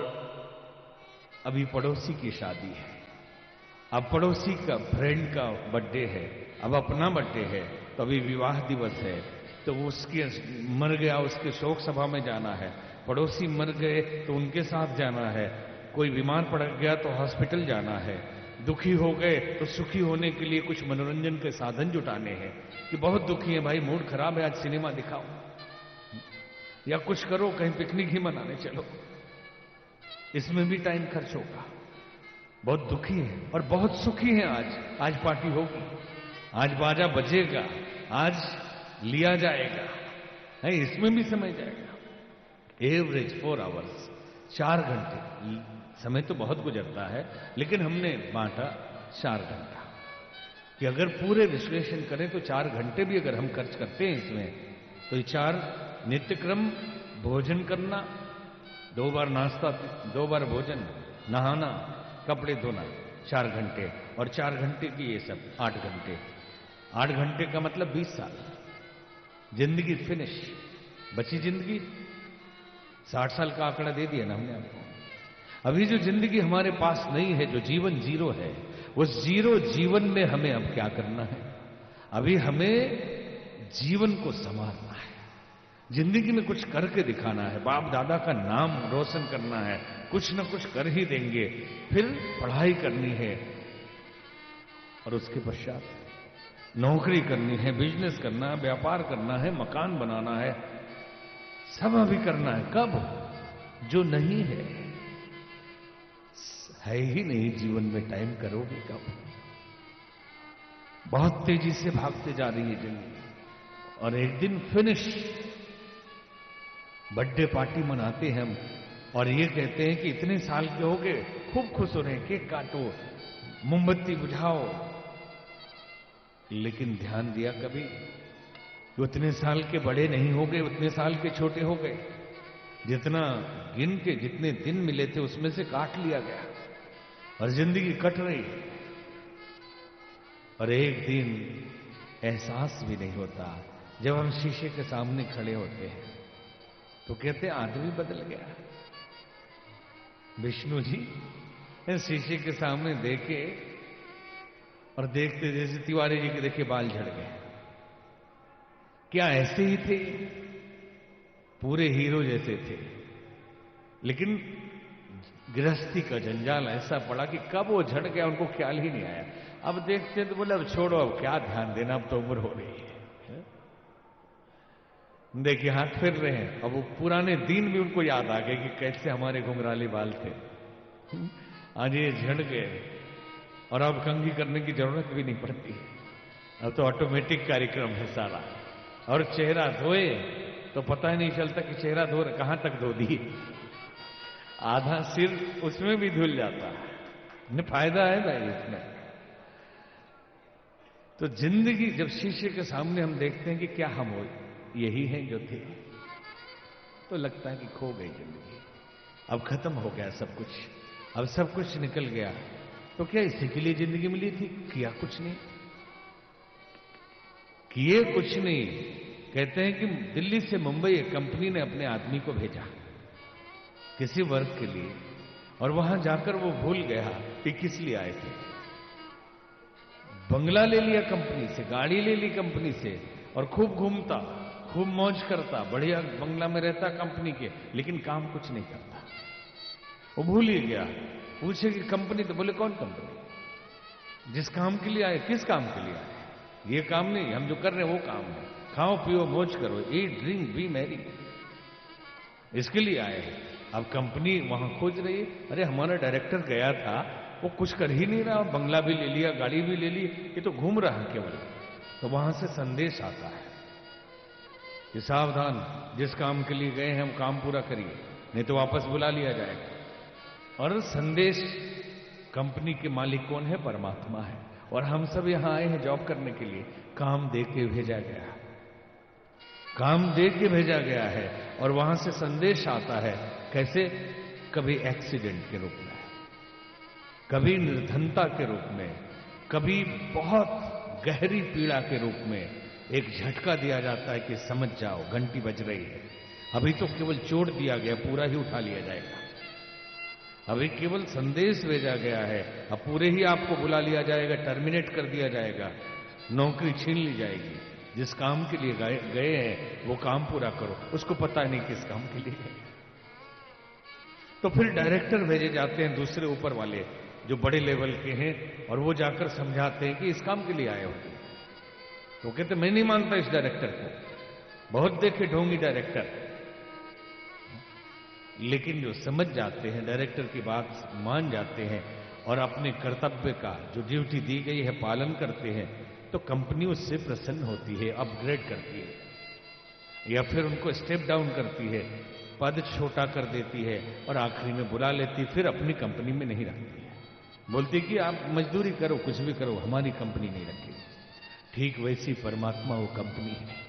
अभी पड़ोसी की शादी है, अब पड़ोसी का फ्रेंड का बर्थडे है, अब अपना बर्थडे है, तो अभी विवाह दिवस है, तो उसके मर गया उसके शोक सभा में जाना है, पड़ोसी मर गए तो उनके साथ जाना है, कोई बीमार पड़ गया तो हॉस्पिटल जाना है, दुखी हो गए तो सुखी होने के लिए कुछ मनोरंजन के साधन जुटाने हैं। कि बहुत दुखी है भाई, मूड खराब है, आज सिनेमा दिखाओ या कुछ करो, कहीं पिकनिक ही मनाने चलो, इसमें भी टाइम खर्च होगा। बहुत दुखी है और बहुत सुखी है। आज पार्टी होगी, आज बाजा बजेगा, आज लिया जाएगा, है, इसमें भी समय जाएगा। एवरेज 4 आवर्स, 4 घंटे। समय तो बहुत गुजरता है, लेकिन हमने बांटा 4 घंटा कि अगर पूरे विश्लेषण करें तो 4 घंटे भी अगर हम खर्च करते हैं इसमें, तो ये 4 नित्यक्रम, भोजन करना, 2 बार नाश्ता, 2 बार भोजन, नहाना, कपड़े धोना, 4 घंटे, और 4 घंटे की ये सब 8 घंटे। 8 घंटे का मतलब 20 साल। जिंदगी फिनिश, बची जिंदगी 60 साल का आंकड़ा दे दिया ना हमने आपको। अभी जो जिंदगी हमारे पास नहीं है, जो जीवन जीरो है, उस जीरो जीवन में हमें अब क्या करना है? अभी हमें जीवन को संवारना है, जिंदगी में कुछ करके दिखाना है, बाप दादा का नाम रोशन करना है, कुछ न कुछ कर ही देंगे। फिर पढ़ाई करनी है, और उसके पश्चात नौकरी करनी है, बिजनेस करना है, व्यापार करना है, मकान बनाना है, सब अभी करना है। कब? जो नहीं है ही नहीं जीवन में, टाइम करोगे कब? बहुत तेजी से भागते जा रही है जिंदगी, और एक दिन फिनिश। बर्थडे पार्टी मनाते हैं हम, और ये कहते हैं कि इतने साल के हो गए, खूब खुश हो रहे हैं, केक काटो, मोमबत्ती बुझाओ। लेकिन ध्यान दिया कभी? उतने साल के बड़े नहीं हो गए, उतने साल के छोटे हो गए। जितना गिन के जितने दिन मिले थे उसमें से काट लिया गया, और जिंदगी कट रही। और एक दिन एहसास भी नहीं होता, जब हम शीशे के सामने खड़े होते हैं तो कहते आदमी बदल गया। विष्णु जी शीशे के सामने देखे, और देखते जैसे तिवारी जी के देखे बाल झड़ गए। क्या ऐसे ही थे? पूरे हीरो जैसे थे, लेकिन गृहस्थी का जंजाल ऐसा पड़ा कि कब वो झड़ गया उनको ख्याल ही नहीं आया। अब देखते तो बोले अब छोड़ो, अब क्या ध्यान देना, अब तो उम्र हो रही है। देखिए हाथ फिर रहे हैं, अब वो पुराने दिन भी उनको याद आ गए कि कैसे हमारे घुंघराले बाल थे। आज ये झड़ गए, और अब कंघी करने की जरूरत भी नहीं पड़ती, अब तो ऑटोमेटिक कार्यक्रम है सारा। और चेहरा धोए तो पता ही नहीं चलता कि चेहरा धो कहां तक धो दी, आधा सिर उसमें भी धुल जाता है। फायदा है भाई इसमें। तो जिंदगी जब शीशे के सामने हम देखते हैं कि क्या हम हो यही हैं जो थे, तो लगता है कि खो गई जिंदगी, अब खत्म हो गया सब कुछ, अब सब कुछ निकल गया। तो क्या इसी के लिए जिंदगी मिली थी? किया कुछ नहीं, किए कुछ नहीं। कहते हैं कि दिल्ली से मुंबई एक कंपनी ने अपने आदमी को भेजा किसी वर्क के लिए, और वहां जाकर वो भूल गया कि किस लिए आए थे। बंगला ले लिया कंपनी से, गाड़ी ले ली कंपनी से, और खूब घूमता, खूब मौज करता, बढ़िया बंगला में रहता कंपनी के, लेकिन काम कुछ नहीं करता। वो भूल ही गया। पूछे कि कंपनी, तो बोले कौन कंपनी? जिस काम के लिए आए। किस काम के लिए आए? ये काम नहीं, हम जो कर रहे हैं वो काम है। खाओ पियो मौज करो, ईट ड्रिंक बी मैरी, इसके लिए आए हैं। अब कंपनी वहां खोज रही है, अरे हमारा डायरेक्टर गया था, वो कुछ कर ही नहीं रहा, बंगला भी ले लिया, गाड़ी भी ले ली, ये तो घूम रहा है केवल। तो वहां से संदेश आता है कि सावधान, जिस काम के लिए गए हैं हम काम पूरा करिए, नहीं तो वापस बुला लिया जाएगा। और संदेश, कंपनी के मालिक कौन है? परमात्मा है। और हम सब यहां आए हैं जॉब करने के लिए, काम दे के भेजा गया, काम दे के भेजा गया है। और वहां से संदेश आता है, कैसे? कभी एक्सीडेंट के रूप में, कभी निर्धनता के रूप में, कभी बहुत गहरी पीड़ा के रूप में एक झटका दिया जाता है कि समझ जाओ घंटी बज रही है। अभी तो केवल चोट दिया गया, पूरा ही उठा लिया जाएगा। अभी केवल संदेश भेजा गया है, अब पूरे ही आपको बुला लिया जाएगा, टर्मिनेट कर दिया जाएगा, नौकरी छीन ली जाएगी। जिस काम के लिए गए हैं वो काम पूरा करो। उसको पता नहीं किस काम के लिए गए। तो फिर डायरेक्टर भेजे जाते हैं दूसरे ऊपर वाले जो बड़े लेवल के हैं, और वो जाकर समझाते हैं कि इस काम के लिए आए हो। तो कहते मैं नहीं मानता इस डायरेक्टर को, बहुत देखे ढोंगी डायरेक्टर। लेकिन जो समझ जाते हैं, डायरेक्टर की बात मान जाते हैं, और अपने कर्तव्य का जो ड्यूटी दी गई है पालन करते हैं, तो कंपनी उससे प्रसन्न होती है, अपग्रेड करती है। या फिर उनको स्टेप डाउन करती है, पद छोटा कर देती है और आखिरी में बुला लेती, फिर अपनी कंपनी में नहीं रखती है। बोलती कि आप मजदूरी करो, कुछ भी करो, हमारी कंपनी नहीं रखेगी। ठीक वैसी परमात्मा वो कंपनी है।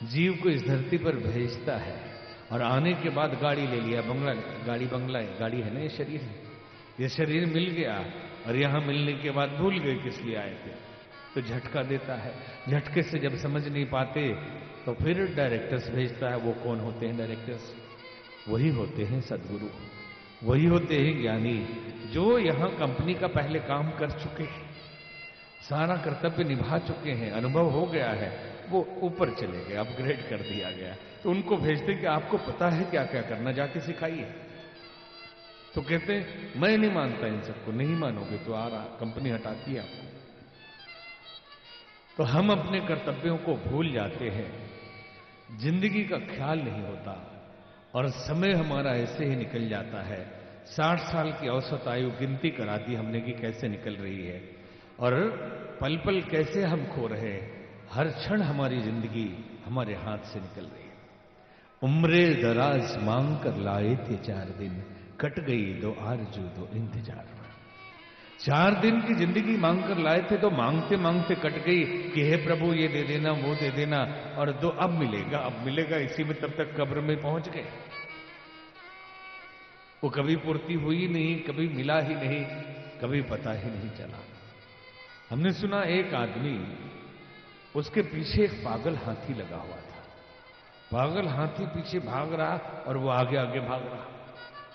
जीव को इस धरती पर भेजता है और आने के बाद गाड़ी ले लिया, बंगला, गाड़ी बंगला है, गाड़ी है ना, ये शरीर है, ये शरीर मिल गया और यहां मिलने के बाद भूल गए किस लिए आए थे, तो झटका देता है। झटके से जब समझ नहीं पाते तो फिर डायरेक्टर्स भेजता है। वो कौन होते हैं डायरेक्टर्स? वही होते हैं सदगुरु, वही होते हैं ज्ञानी, जो यहां कंपनी का पहले काम कर चुके हैं, सारा कर्तव्य निभा चुके हैं, अनुभव हो गया है, वो ऊपर चले गए, अपग्रेड कर दिया गया, तो उनको भेजते कि आपको पता है क्या क्या करना, जाके सिखाइए। तो कहते मैं नहीं मानता इन सबको। नहीं मानोगे तो आ रहा, कंपनी हटाती है आपको। तो हम अपने कर्तव्यों को भूल जाते हैं, जिंदगी का ख्याल नहीं होता और समय हमारा ऐसे ही निकल जाता है। 60 साल की औसत आयु गिनती करा दी हमने कि कैसे निकल रही है और पल पल कैसे हम खो रहे हैं। हर क्षण हमारी जिंदगी हमारे हाथ से निकल रही है। उम्रे दराज मांग कर लाए थे 4 दिन, कट गई 2 आरज़ू 2 इंतजार। 4 दिन की जिंदगी मांग कर लाए थे तो मांगते मांगते कट गई कि हे प्रभु ये दे देना, वो दे देना, और 2 अब मिलेगा, अब मिलेगा, इसी में तब तक कब्र में पहुंच गए। वो कभी पूर्ति हुई नहीं, कभी मिला ही नहीं, कभी पता ही नहीं चला। हमने सुना एक आदमी, उसके पीछे एक पागल हाथी लगा हुआ था। पागल हाथी पीछे भाग रहा और वो आगे आगे भाग रहा।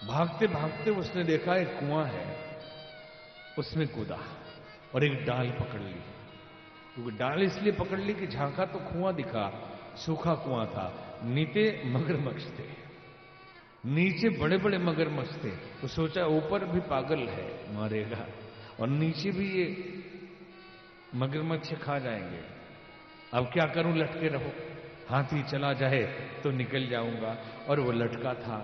भागते भागते उसने देखा एक कुआं है, उसमें कूदा और एक डाल पकड़ ली। क्योंकि डाल इसलिए पकड़ ली कि झांका तो कुआं दिखा, सूखा कुआं था, नीचे मगरमच्छ थे, नीचे बड़े बड़े मगरमच्छ थे। तो सोचा ऊपर भी पागल है, मारेगा, और नीचे भी ये मगरमच्छ खा जाएंगे। अब क्या करूं, लटके रहो, हाथी चला जाए तो निकल जाऊंगा। और वो लटका था,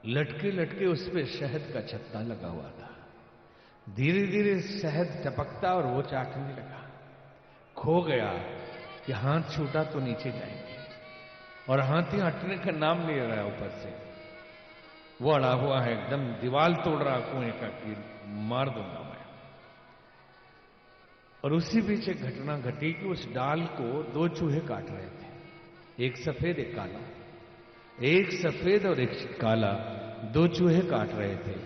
लटके लटके उस पे शहद का छत्ता लगा हुआ था। धीरे धीरे शहद टपकता और वो चाटने लगा। खो गया कि हाथ छूटा तो नीचे जाएंगे, और हाथी हटने का नाम ले रहा है ऊपर से। वो अड़ा हुआ है, एकदम दीवार तोड़ रहा कुएं का कि मार दूंगा मैं। और उसी बीच एक घटना घटी कि उस डाल को 2 चूहे काट रहे थे, एक सफेद एक काला। एक सफेद और एक काला 2 चूहे काट रहे थे,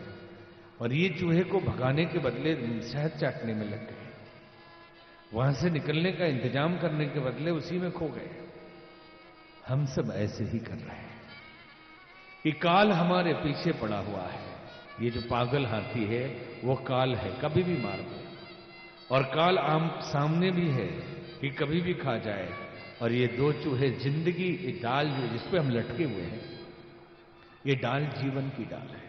और ये चूहे को भगाने के बदले शहद चाटने में लग गए। वहां से निकलने का इंतजाम करने के बदले उसी में खो गए। हम सब ऐसे ही कर रहे हैं कि काल हमारे पीछे पड़ा हुआ है। ये जो पागल हाथी है वो काल है, कभी भी मार दे, और काल आम सामने भी है कि कभी भी खा जाए। और ये 2 चूहे जिंदगी, ये डाल जो जिसपे हम लटके हुए हैं, ये डाल जीवन की डाल है।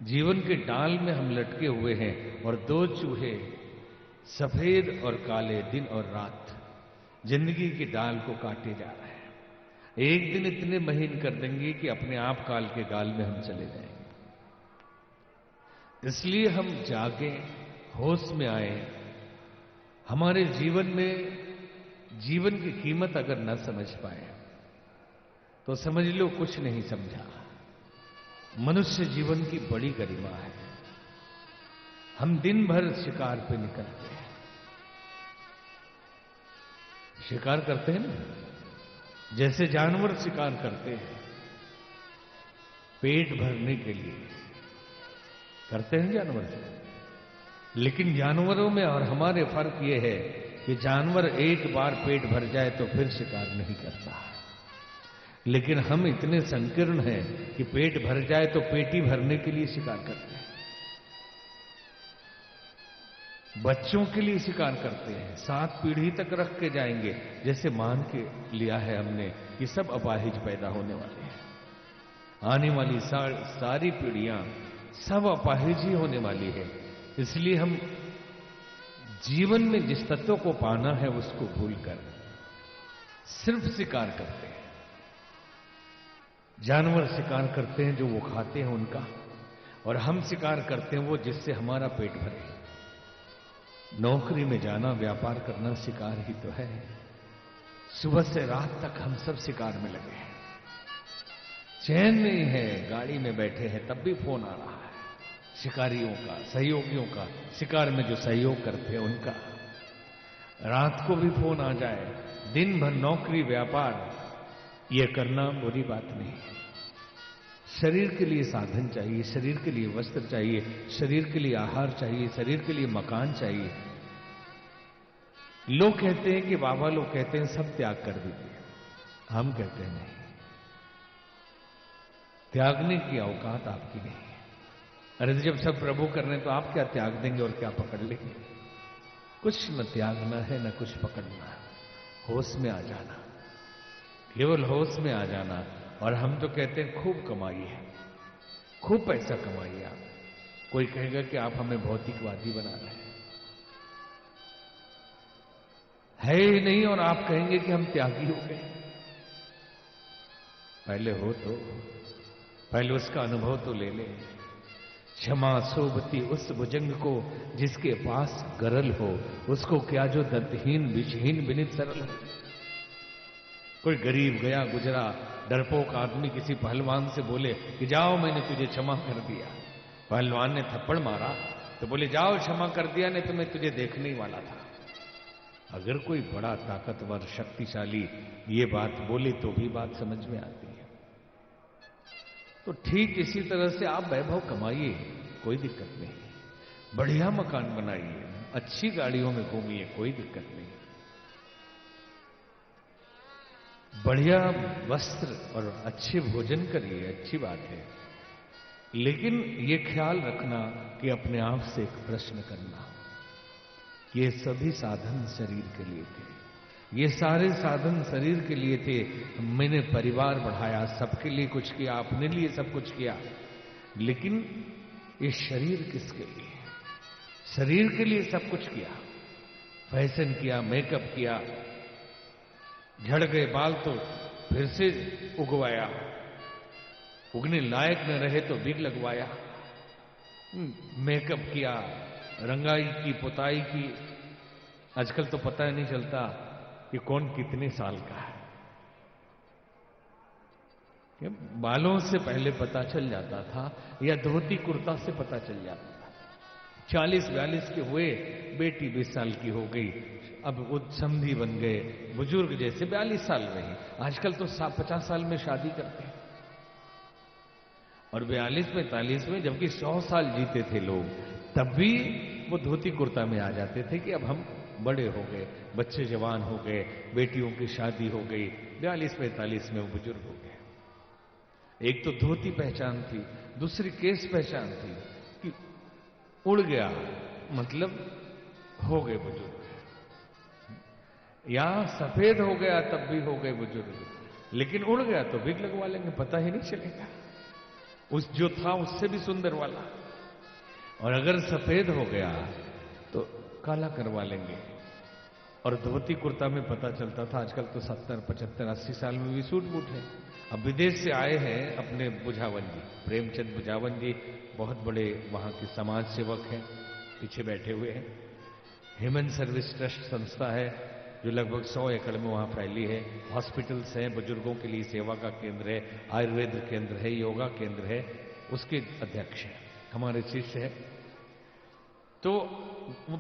जीवन के डाल में हम लटके हुए हैं, और 2 चूहे सफेद और काले, दिन और रात, जिंदगी की डाल को काटे जा रहे हैं। एक दिन इतने महीन कर देंगे कि अपने आप काल के गाल में हम चले जाएंगे। इसलिए हम जागें, होश में आए। हमारे जीवन में जीवन की कीमत अगर न समझ पाए तो समझ लो कुछ नहीं समझा। मनुष्य जीवन की बड़ी गरिमा है। हम दिन भर शिकार पे निकलते हैं, शिकार करते हैं ना, जैसे जानवर शिकार करते हैं पेट भरने के लिए, करते हैं जानवर। लेकिन जानवरों में और हमारे फर्क यह है कि जानवर एक बार पेट भर जाए तो फिर शिकार नहीं करता, लेकिन हम इतने संकीर्ण हैं कि पेट भर जाए तो पेटी भरने के लिए शिकार करते हैं। बच्चों के लिए शिकार करते हैं, 7 पीढ़ी तक रख के जाएंगे, जैसे मान के लिया है हमने कि सब अपाहिज पैदा होने वाले हैं। आने वाली सारी पीढ़ियां सब अपाहिज ही होने वाली है। इसलिए हम जीवन में जिस तत्व को पाना है उसको भूलकर सिर्फ शिकार करते हैं। जानवर शिकार करते हैं जो वो खाते हैं उनका, और हम शिकार करते हैं वो जिससे हमारा पेट भरे। नौकरी में जाना, व्यापार करना शिकार ही तो है। सुबह से रात तक हम सब शिकार में लगे हैं, चैन नहीं है, गाड़ी में बैठे हैं तब भी फोन आ रहा है शिकारियों का, सहयोगियों का, शिकार में जो सहयोग करते हैं उनका। रात को भी फोन आ जाए, दिन भर नौकरी व्यापार, ये करना बुरी बात नहीं है। शरीर के लिए साधन चाहिए, शरीर के लिए वस्त्र चाहिए, शरीर के लिए आहार चाहिए, शरीर के लिए मकान चाहिए। लोग कहते हैं कि बाबा लोग कहते हैं सब त्याग कर दीजिए, हम कहते हैं नहीं, त्यागने की औकात आपकी नहीं है। अरे जब सब प्रभु कर रहे हैं तो आप क्या त्याग देंगे और क्या पकड़ लेंगे? कुछ न त्यागना है न कुछ पकड़ना है, होश में आ जाना, केवल होश में आ जाना। और हम तो कहते हैं खूब कमाइए, खूब पैसा कमाइए आप। कोई कहेगा कि आप हमें भौतिकवादी बना रहे हैं, है ही नहीं, और आप कहेंगे कि हम त्यागी हो गए। पहले हो तो पहले उसका अनुभव तो ले ले। क्षमा सोबती उस भुजंग को जिसके पास गरल हो, उसको क्या जो दंतहीन विषहीन विनित सरल हो। कोई गरीब गया गुजरा डरपोक आदमी किसी पहलवान से बोले कि जाओ मैंने तुझे क्षमा कर दिया, पहलवान ने थप्पड़ मारा तो बोले जाओ क्षमा कर दिया, नहीं तो मैं तुझे देखने ही वाला था। अगर कोई बड़ा ताकतवर शक्तिशाली ये बात बोले तो भी बात समझ में आती है। तो ठीक इसी तरह से आप वैभव कमाइए, कोई दिक्कत नहीं, बढ़िया मकान बनाइए, अच्छी गाड़ियों में घूमिए, कोई दिक्कत नहीं, बढ़िया वस्त्र और अच्छे भोजन करिए, अच्छी बात है। लेकिन ये ख्याल रखना कि अपने आप से एक प्रश्न करना, ये सभी साधन शरीर के लिए थे, ये सारे साधन शरीर के लिए थे। मैंने परिवार बढ़ाया, सबके लिए कुछ किया, अपने लिए सब कुछ किया, लेकिन ये शरीर किसके लिए? शरीर के लिए सब कुछ किया, फैशन किया, मेकअप किया, झड़ गए बाल तो फिर से उगवाया, उगने लायक न रहे तो विग लगवाया, मेकअप किया, रंगाई की, पुताई की। आजकल तो पता ही नहीं चलता कि कौन कितने साल का है। बालों से पहले पता चल जाता था, या धोती कुर्ता से पता चल जाता था। 40-42 के हुए, बेटी 20 साल की हो गई, अब वो समधी बन गए, बुजुर्ग जैसे 42 साल रही। आजकल तो 50 साल में शादी करते हैं, और 42-45 में, जबकि 100 साल जीते थे लोग, तब भी वो धोती कुर्ता में आ जाते थे कि अब हम बड़े हो गए, बच्चे जवान हो गए, बेटियों की शादी हो गई, 42-45 में वो बुजुर्ग हो गए। एक तो धोती पहचान थी, दूसरी केस पहचान थी कि उड़ गया मतलब हो गए बुजुर्ग, या सफेद हो गया तब भी हो गए बुजुर्ग, लेकिन उड़ गया तो विग लगवा लेंगे, पता ही नहीं चलेगा, उस जो था उससे भी सुंदर वाला। और अगर सफेद हो गया तो काला करवा लेंगे। और धोती कुर्ता में पता चलता था, आजकल तो 70, 75, 80 साल में भी सूट बूट है। अब विदेश से आए हैं अपने बुझावन जी, प्रेमचंद बुझावन जी, बहुत बड़े वहां के समाज सेवक हैं, पीछे बैठे हुए हैं। ह्यूमन सर्विस ट्रस्ट संस्था है जो लगभग 100 एकड़ में वहां फैली है। हॉस्पिटल्स हैं, बुजुर्गों के लिए सेवा का केंद्र है, आयुर्वेद केंद्र है, योगा केंद्र है, उसके अध्यक्ष हैं, हमारे शिष्य है। तो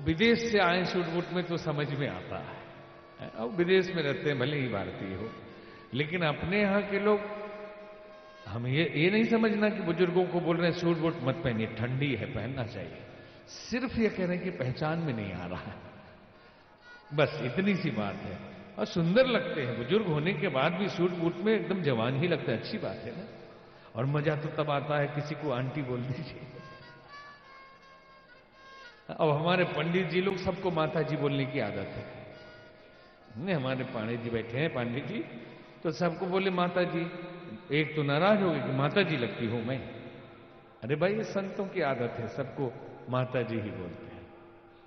विदेश से आए सूट बूट में तो समझ में आता है, अब विदेश में रहते हैं भले ही भारतीय हो, लेकिन अपने यहां के लोग, हम ये नहीं समझना कि बुजुर्गों को बोल रहे हैं सूट बूट मत पहनिए, ठंडी है पहनना चाहिए, सिर्फ ये कह रहे हैं कि पहचान में नहीं आ रहा है, बस इतनी सी बात है। और सुंदर लगते हैं, बुजुर्ग होने के बाद भी सूट बूट में एकदम जवान ही लगता है, अच्छी बात है ना। और मजा तो तब आता है किसी को आंटी बोल दीजिए। अब हमारे पंडित जी लोग सबको माता जी बोलने की आदत है, नहीं हमारे पांडे जी बैठे हैं, पंडित जी, तो सबको बोले माता जी। एक तो नाराज हो गए कि माता जी लगती हूं मैं। अरे भाई ये संतों की आदत है, सबको माता जी ही बोलते हैं,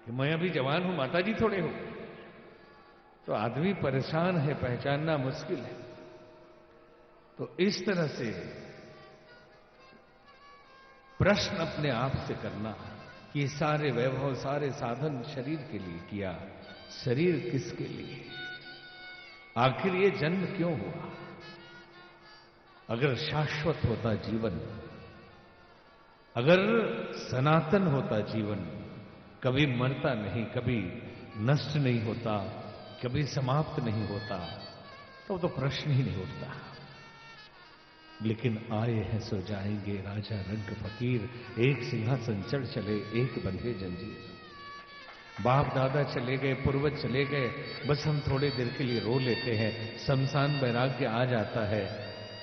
कि मैं अभी जवान हूं, माता जी थोड़े हो। तो आदमी परेशान है, पहचानना मुश्किल है। तो इस तरह से प्रश्न अपने आप से करना कि सारे वैभव, सारे साधन शरीर के लिए किया, शरीर किसके लिए? आखिर ये जन्म क्यों हुआ? अगर शाश्वत होता जीवन, अगर सनातन होता जीवन, कभी मरता नहीं, कभी नष्ट नहीं होता, कभी समाप्त नहीं होता, तो प्रश्न ही नहीं उठता। लेकिन आए हैं सो जाएंगे राजा रंग फकीर, एक सिंहासन चढ़ चले एक बंधे जंजीर। बाप दादा चले गए, पूर्वज चले गए, बस हम थोड़ी देर के लिए रो लेते हैं, शमशान वैराग्य आ जाता है,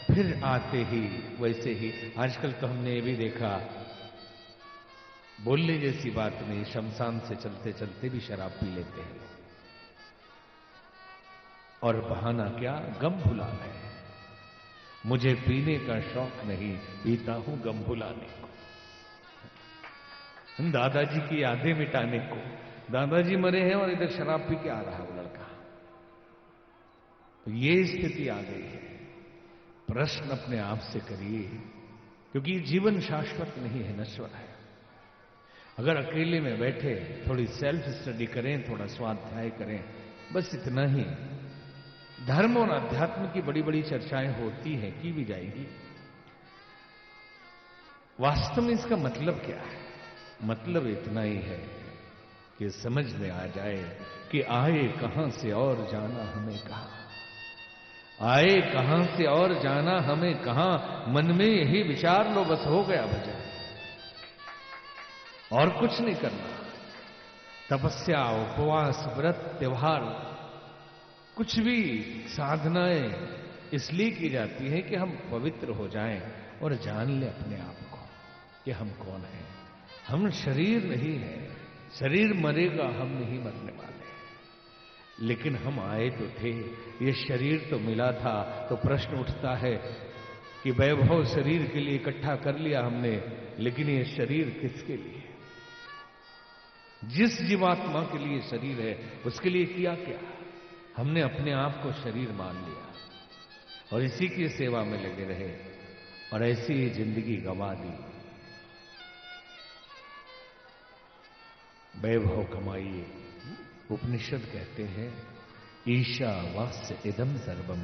फिर आते ही वैसे ही। आजकल तो हमने ये भी देखा, बोलने जैसी बात नहीं, शमशान से चलते चलते भी शराब पी लेते हैं और बहाना क्या? गम भुला है। मुझे पीने का शौक नहीं, पीता हूं गम भुलाने को, दादाजी की यादें मिटाने को। दादाजी मरे हैं और इधर शराब पी के आ रहा है वो लड़का। तो ये स्थिति आ गई है। प्रश्न अपने आप से करिए, क्योंकि जीवन शाश्वत नहीं है, नश्वर है। अगर अकेले में बैठे थोड़ी सेल्फ स्टडी करें, थोड़ा स्वाध्याय करें, बस इतना ही। धर्म और अध्यात्म की बड़ी बड़ी चर्चाएं होती हैं, की भी जाएगी। वास्तव में इसका मतलब क्या है? मतलब इतना ही है कि समझ में आ जाए कि आए कहां से और जाना हमें कहां, आए कहां से और जाना हमें कहां, मन में यही विचार लो, बस हो गया भजन। और कुछ नहीं करना। तपस्या, उपवास, व्रत, त्योहार, कुछ भी साधनाएं इसलिए की जाती है कि हम पवित्र हो जाएं और जान लें अपने आप को कि हम कौन हैं। हम शरीर नहीं है, शरीर मरेगा, हम नहीं मरने वाले। लेकिन हम आए तो थे, ये शरीर तो मिला था। तो प्रश्न उठता है कि वैभव शरीर के लिए इकट्ठा कर लिया हमने, लेकिन ये शरीर किसके लिए? जिस जीवात्मा के लिए शरीर है, उसके लिए किया क्या? हमने अपने आप को शरीर मान लिया और इसी की सेवा में लगे रहे और ऐसी ही जिंदगी गंवा दी। वैभव कमाइए। उपनिषद कहते हैं, ईशा वास्य इदम सर्वम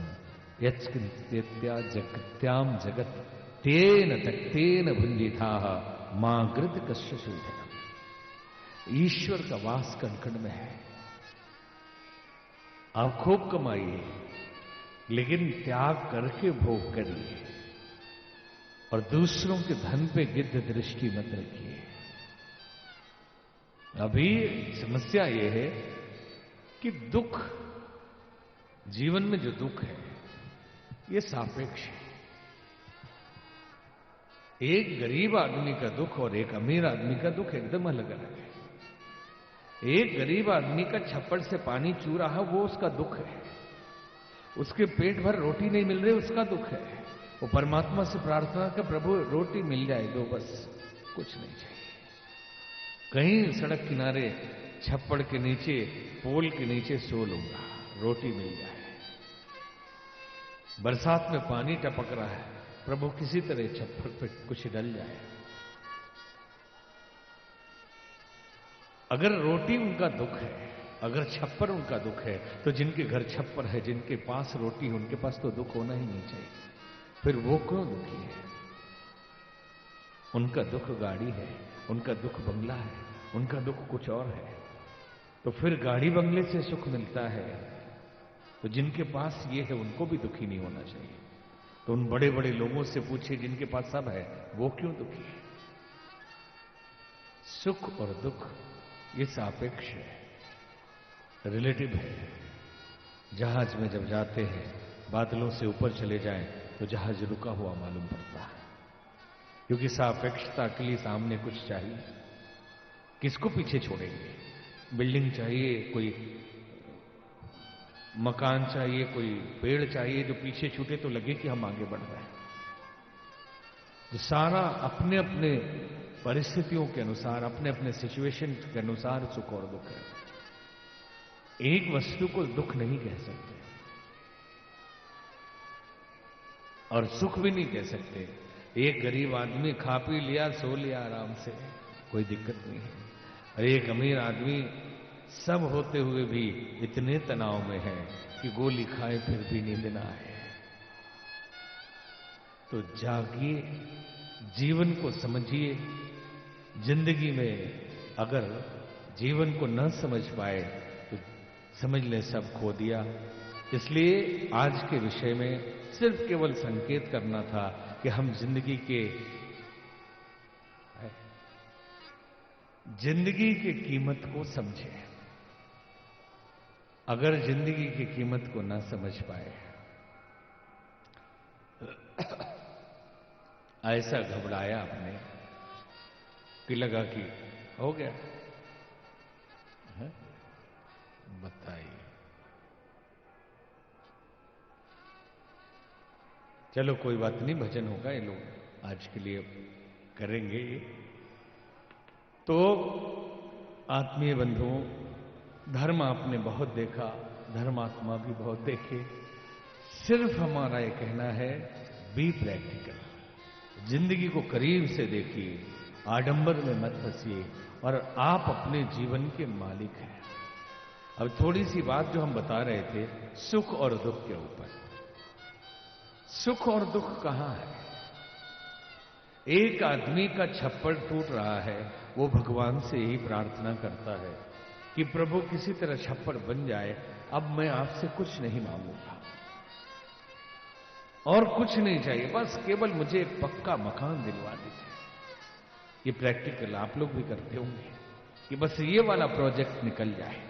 यत्कृत्या जगत्याम जगत तेन तक्तेन भुंजिता मां गृध कश्य शूधनम। ईश्वर का वास कण में है। आप खूब कमाइए, लेकिन त्याग करके भोग करिए और दूसरों के धन पे गिद्ध दृष्टि मत रखिए। अभी समस्या यह है कि दुख, जीवन में जो दुख है, ये सापेक्ष है। एक गरीब आदमी का दुख और एक अमीर आदमी का दुख एकदम अलग अलग है। एक गरीब आदमी का छप्पड़ से पानी चू रहा है, वो उसका दुख है। उसके पेट भर रोटी नहीं मिल रही, उसका दुख है। वो परमात्मा से प्रार्थना कर, प्रभु रोटी मिल जाए दो, बस कुछ नहीं चाहिए। कहीं सड़क किनारे छप्पड़ के नीचे, पोल के नीचे सो लूंगा, रोटी मिल जाए। बरसात में पानी टपक रहा है, प्रभु किसी तरह छप्पड़ पे कुछ डल जाए। अगर रोटी उनका दुख है, अगर छप्पर उनका दुख है, तो जिनके घर छप्पर है, जिनके पास रोटी है, उनके पास तो दुख होना ही नहीं चाहिए। फिर वो क्यों दुखी है? उनका दुख गाड़ी है, उनका दुख बंगला है, उनका दुख कुछ और है। तो फिर गाड़ी बंगले से सुख मिलता है, तो जिनके पास ये है उनको भी दुखी नहीं होना चाहिए। तो उन बड़े बड़े लोगों से पूछिए जिनके पास सब है, वो क्यों दुखी है? सुख और दुख ये सापेक्ष है, रिलेटिव है। जहाज में जब जाते हैं, बादलों से ऊपर चले जाएं, तो जहाज रुका हुआ मालूम पड़ता है, क्योंकि सापेक्षता के लिए सामने कुछ चाहिए। किसको पीछे छोड़ेंगे? बिल्डिंग चाहिए, कोई मकान चाहिए, कोई पेड़ चाहिए, जो पीछे छूटे तो लगे कि हम आगे बढ़ रहे हैं। तो सारा अपने अपने परिस्थितियों के अनुसार, अपने अपने सिचुएशन के अनुसार सुख और दुख है। एक वस्तु को दुख नहीं कह सकते और सुख भी नहीं कह सकते। एक गरीब आदमी खा पी लिया, सो लिया आराम से, कोई दिक्कत नहीं है। और एक अमीर आदमी सब होते हुए भी इतने तनाव में है कि गोली खाए फिर भी नींद ना आए। तो जागिए, जीवन को समझिए। जिंदगी में अगर जीवन को न समझ पाए तो समझ ले सब खो दिया। इसलिए आज के विषय में सिर्फ केवल संकेत करना था कि हम जिंदगी की कीमत को समझें। अगर जिंदगी की कीमत को ना समझ पाए, ऐसा घबराया आपने कि लगा कि हो गया है? बताइए। चलो कोई बात नहीं, भजन होगा, ये लोग आज के लिए करेंगे ये। तो आत्मीय बंधुओं, धर्म आपने बहुत देखा, धर्मात्मा भी बहुत देखे। सिर्फ हमारा ये कहना है, बी प्रैक्टिकल। जिंदगी को करीब से देखिए, आडंबर में मत फंसिए, और आप अपने जीवन के मालिक हैं। अब थोड़ी सी बात जो हम बता रहे थे सुख और दुख के ऊपर। सुख और दुख कहां है? एक आदमी का छप्पर टूट रहा है, वो भगवान से यही प्रार्थना करता है कि प्रभु किसी तरह छप्पर बन जाए, अब मैं आपसे कुछ नहीं मांगूंगा और कुछ नहीं चाहिए, बस केवल मुझे एक पक्का मकान दिलवा दीजिए। ये प्रैक्टिकल आप लोग भी करते होंगे कि बस ये वाला प्रोजेक्ट निकल जाए,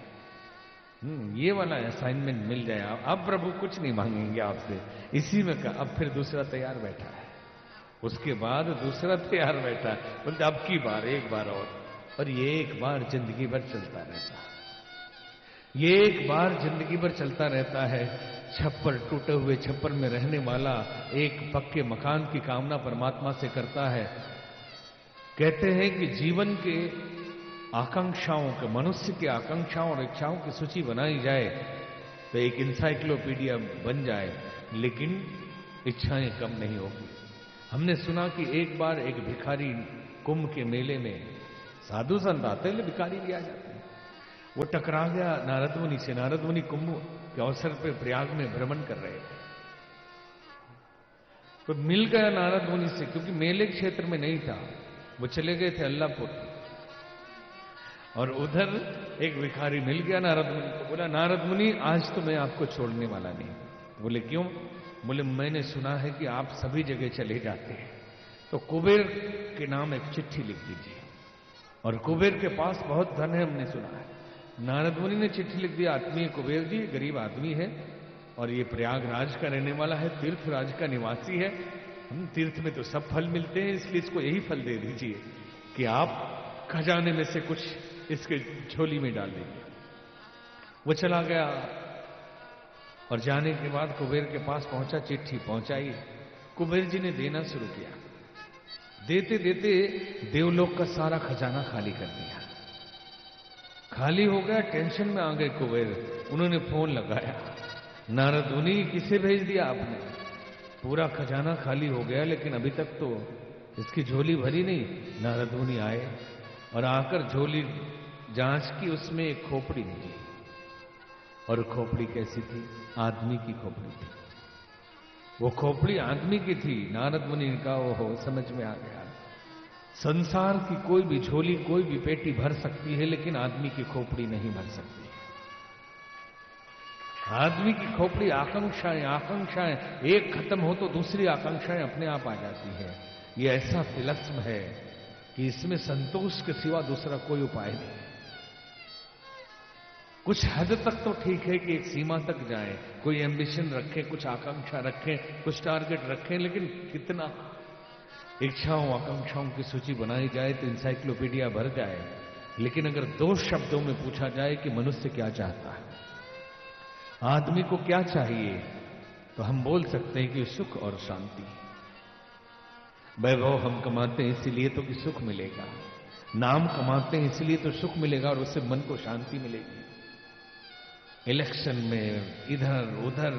ये वाला असाइनमेंट मिल जाए, अब प्रभु कुछ नहीं मांगेंगे आपसे। इसी में अब फिर दूसरा तैयार बैठा है, उसके बाद दूसरा तैयार बैठा है, बोलते अब की बार, एक बार और ये एक बार जिंदगी भर चलता रहता है। ये एक बार जिंदगी भर चलता रहता है। छप्पर, टूटे हुए छप्पर में रहने वाला एक पक्के मकान की कामना परमात्मा से करता है। कहते हैं कि जीवन के आकांक्षाओं के, मनुष्य की आकांक्षाओं और इच्छाओं की सूची बनाई जाए तो एक इंसाइक्लोपीडिया बन जाए, लेकिन इच्छाएं कम नहीं होगी। हमने सुना कि एक बार एक भिखारी कुंभ के मेले में, साधु संत आते हैं, भिखारी भी आ जाते हैं, वो टकरा गया नारद मुनि से। नारद मुनि कुंभ के अवसर पर प्रयाग में भ्रमण कर रहे थे, तो मिल गया नारद मुनि से, क्योंकि मेले क्षेत्र में नहीं था, वो चले गए थे अल्लाहपुर। और उधर एक भिखारी मिल गया नारद मुनि को, बोला नारद मुनि आज तो मैं आपको छोड़ने वाला नहीं। बोले क्यों? बोले मैंने सुना है कि आप सभी जगह चले जाते हैं, तो कुबेर के नाम एक चिट्ठी लिख दीजिए, और कुबेर के पास बहुत धन है हमने सुना है। नारद मुनि ने चिट्ठी लिख दी, आत्मीय कुबेर जी गरीब आदमी है और ये प्रयागराज का रहने वाला है, तीर्थराज का निवासी है, हम तीर्थ में तो सब फल मिलते हैं, इसलिए इसको यही फल दे दीजिए कि आप खजाने में से कुछ इसके झोली में डाल दीजिए। वो चला गया और जाने के बाद कुबेर के पास पहुंचा, चिट्ठी पहुंचाई, कुबेर जी ने देना शुरू किया। देते देते देवलोक का सारा खजाना खाली कर दिया। खाली हो गया, टेंशन में आ गए कुबेर। उन्होंने फोन लगाया, नारद मुनि किसे भेज दिया आपने? पूरा खजाना खाली हो गया, लेकिन अभी तक तो इसकी झोली भरी नहीं। नारद मुनि आए और आकर झोली जांच की, उसमें एक खोपड़ी मिली। और खोपड़ी कैसी थी? आदमी की खोपड़ी थी। वो खोपड़ी आदमी की थी। नारद मुनि का ओहो, समझ में आ गया, संसार की कोई भी झोली, कोई भी पेटी भर सकती है, लेकिन आदमी की खोपड़ी नहीं भर सकती। आदमी की खोपड़ी आकांक्षाएं, आकांक्षाएं एक खत्म हो तो दूसरी आकांक्षाएं अपने आप आ जाती है। ये ऐसा तिलस्म है कि इसमें संतोष के सिवा दूसरा कोई उपाय नहीं। कुछ हद तक तो ठीक है कि एक सीमा तक जाए, कोई एम्बिशन रखें, कुछ आकांक्षा रखें, कुछ टारगेट रखें, लेकिन कितना? इच्छाओं आकांक्षाओं की सूची बनाई जाए तो इंसाइक्लोपीडिया भर जाए, लेकिन अगर दो शब्दों में पूछा जाए कि मनुष्य क्या चाहता है, आदमी को क्या चाहिए, तो हम बोल सकते हैं कि सुख और शांति। वैभव हम कमाते हैं इसीलिए तो कि सुख मिलेगा, नाम कमाते हैं इसलिए तो सुख मिलेगा और उससे मन को शांति मिलेगी। इलेक्शन में इधर उधर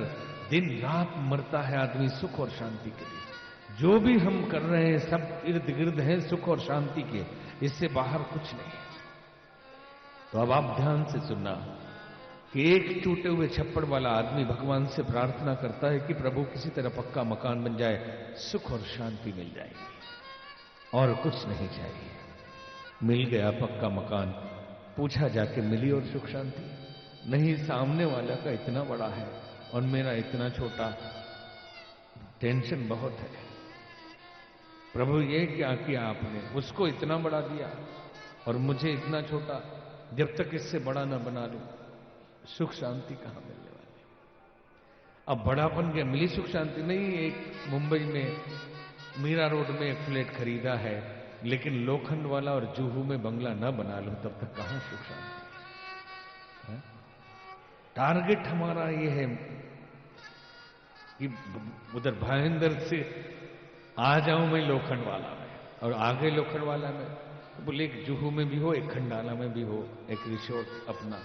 दिन रात मरता है आदमी सुख और शांति के लिए। जो भी हम कर रहे हैं सब इर्द गिर्द है सुख और शांति के, इससे बाहर कुछ नहीं। तो अब आप ध्यान से सुनना, कि एक टूटे हुए छप्पड़ वाला आदमी भगवान से प्रार्थना करता है कि प्रभु किसी तरह पक्का मकान बन जाए, सुख और शांति मिल जाएगी, और कुछ नहीं चाहिए। मिल गया पक्का मकान, पूछा जाके मिली और सुख शांति? नहीं, सामने वाला का इतना बड़ा है और मेरा इतना छोटा, टेंशन बहुत है। प्रभु ये क्या किया आपने, उसको इतना बड़ा दिया और मुझे इतना छोटा, जब तक इससे बड़ा ना बना लूं सुख शांति कहां मिलने वाली। अब बड़ापन क्या मिली सुख शांति? नहीं, एक मुंबई में मीरा रोड में एक फ्लैट खरीदा है, लेकिन लोखंड वाला और जुहू में बंगला ना बना लूं तब तक कहां सुख शांति। टारगेट हमारा ये है कि उधर भाईंदर से आ जाऊं मैं लोखंड वाला में, और आगे लोखंड वाला में तो बोले एक जुहू में भी हो, एक खंडाला में भी हो, एक रिसोर्ट अपना।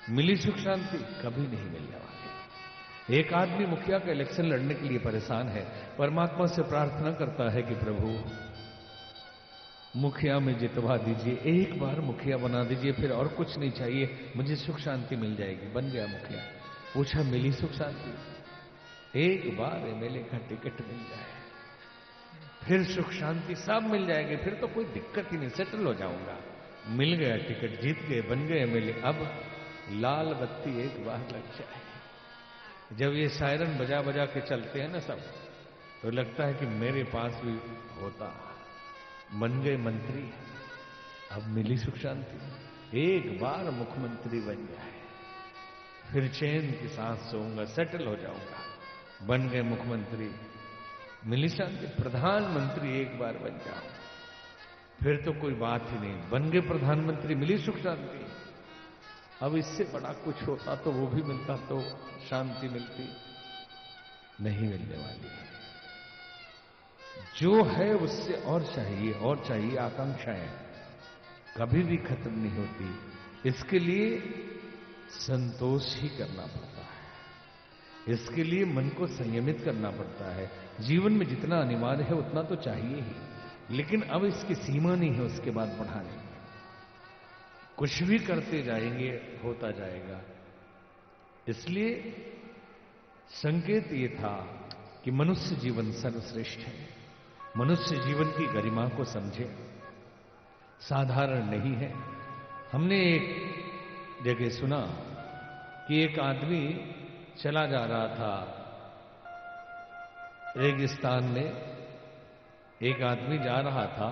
मिली सुख शांति? कभी नहीं मिलने वाली। एक आदमी मुखिया का इलेक्शन लड़ने के लिए परेशान है, परमात्मा से प्रार्थना करता है कि प्रभु मुखिया में जितवा दीजिए, एक बार मुखिया बना दीजिए, फिर और कुछ नहीं चाहिए, मुझे सुख शांति मिल जाएगी। बन गया मुखिया। पूछा मिली सुख शांति? एक बार एमएलए का टिकट मिल जाए फिर सुख शांति सब मिल जाएगी, फिर तो कोई दिक्कत ही नहीं, सेटल हो जाऊंगा। मिल गया टिकट, जीत गए, बन गए एमएलए। अब लाल बत्ती एक बार लग जाए, जब ये सायरन बजा बजा के चलते हैं ना सब, तो लगता है कि मेरे पास भी होता। बन गए मंत्री, अब मिली सुख शांति। एक बार मुख्यमंत्री बन जाए फिर चैन की सांस सोऊंगा, सेटल हो जाऊंगा। बन गए मुख्यमंत्री, मिली शांति। प्रधानमंत्री एक बार बन जाओ फिर तो कोई बात ही नहीं, बन गए प्रधानमंत्री, मिली सुख शांति। अब इससे बड़ा कुछ होता तो वो भी मिलता तो शांति मिलती, नहीं मिलने वाली है। जो है उससे और चाहिए और चाहिए, आकांक्षाएं कभी भी खत्म नहीं होती। इसके लिए संतोष ही करना पड़ता है, इसके लिए मन को संयमित करना पड़ता है। जीवन में जितना अनिवार्य है उतना तो चाहिए ही, लेकिन अब इसकी सीमा नहीं है उसके बाद बढ़ाने की। कुछ भी करते जाएंगे होता जाएगा। इसलिए संकेत ये था कि मनुष्य जीवन सर्वश्रेष्ठ है, मनुष्य जीवन की गरिमा को समझे, साधारण नहीं है। हमने एक जगह सुना कि एक आदमी चला जा रहा था रेगिस्तान में, एक आदमी जा रहा था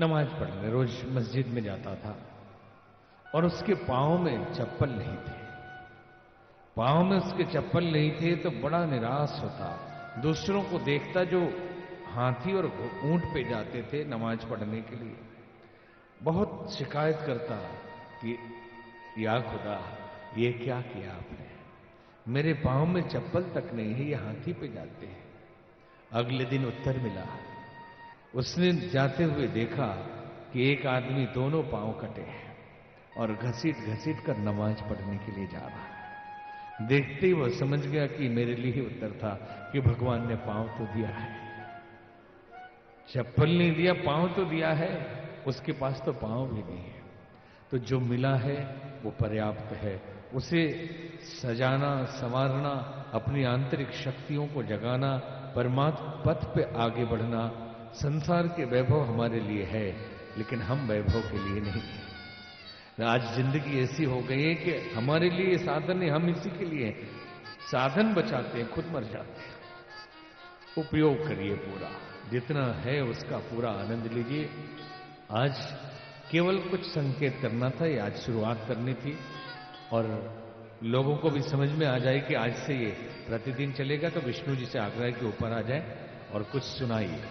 नमाज पढ़ने, रोज मस्जिद में जाता था, और उसके पांव में चप्पल नहीं थे। पांव में उसके चप्पल नहीं थे तो बड़ा निराश होता। दूसरों को देखता जो हाथी और ऊंट पे जाते थे नमाज पढ़ने के लिए, बहुत शिकायत करता कि या खुदा ये क्या किया आपने, मेरे पांव में चप्पल तक नहीं है, ये हाथी पे जाते हैं। अगले दिन उत्तर मिला, उसने जाते हुए देखा कि एक आदमी दोनों पांव कटे हैं और घसीट घसीट कर नमाज पढ़ने के लिए जा रहा है। देखते ही वह समझ गया कि मेरे लिए ही उत्तर था कि भगवान ने पांव तो दिया है, चप्पल नहीं दिया, पांव तो दिया है, उसके पास तो पांव भी नहीं है। तो जो मिला है वो पर्याप्त है, उसे सजाना संवारना, अपनी आंतरिक शक्तियों को जगाना, परमात्मा पथ पे आगे बढ़ना। संसार के वैभव हमारे लिए है, लेकिन हम वैभव के लिए नहीं है। आज जिंदगी ऐसी हो गई है कि हमारे लिए साधन है, हम इसी के लिए साधन बचाते हैं, खुद मर जाते हैं। उपयोग करिए पूरा, जितना है उसका पूरा आनंद लीजिए। आज केवल कुछ संकेत करना था, ये आज शुरुआत करनी थी, और लोगों को भी समझ में आ जाए कि आज से ये प्रतिदिन चलेगा। तो विष्णु जी से आग्रह के ऊपर आ जाए और कुछ सुनाइए।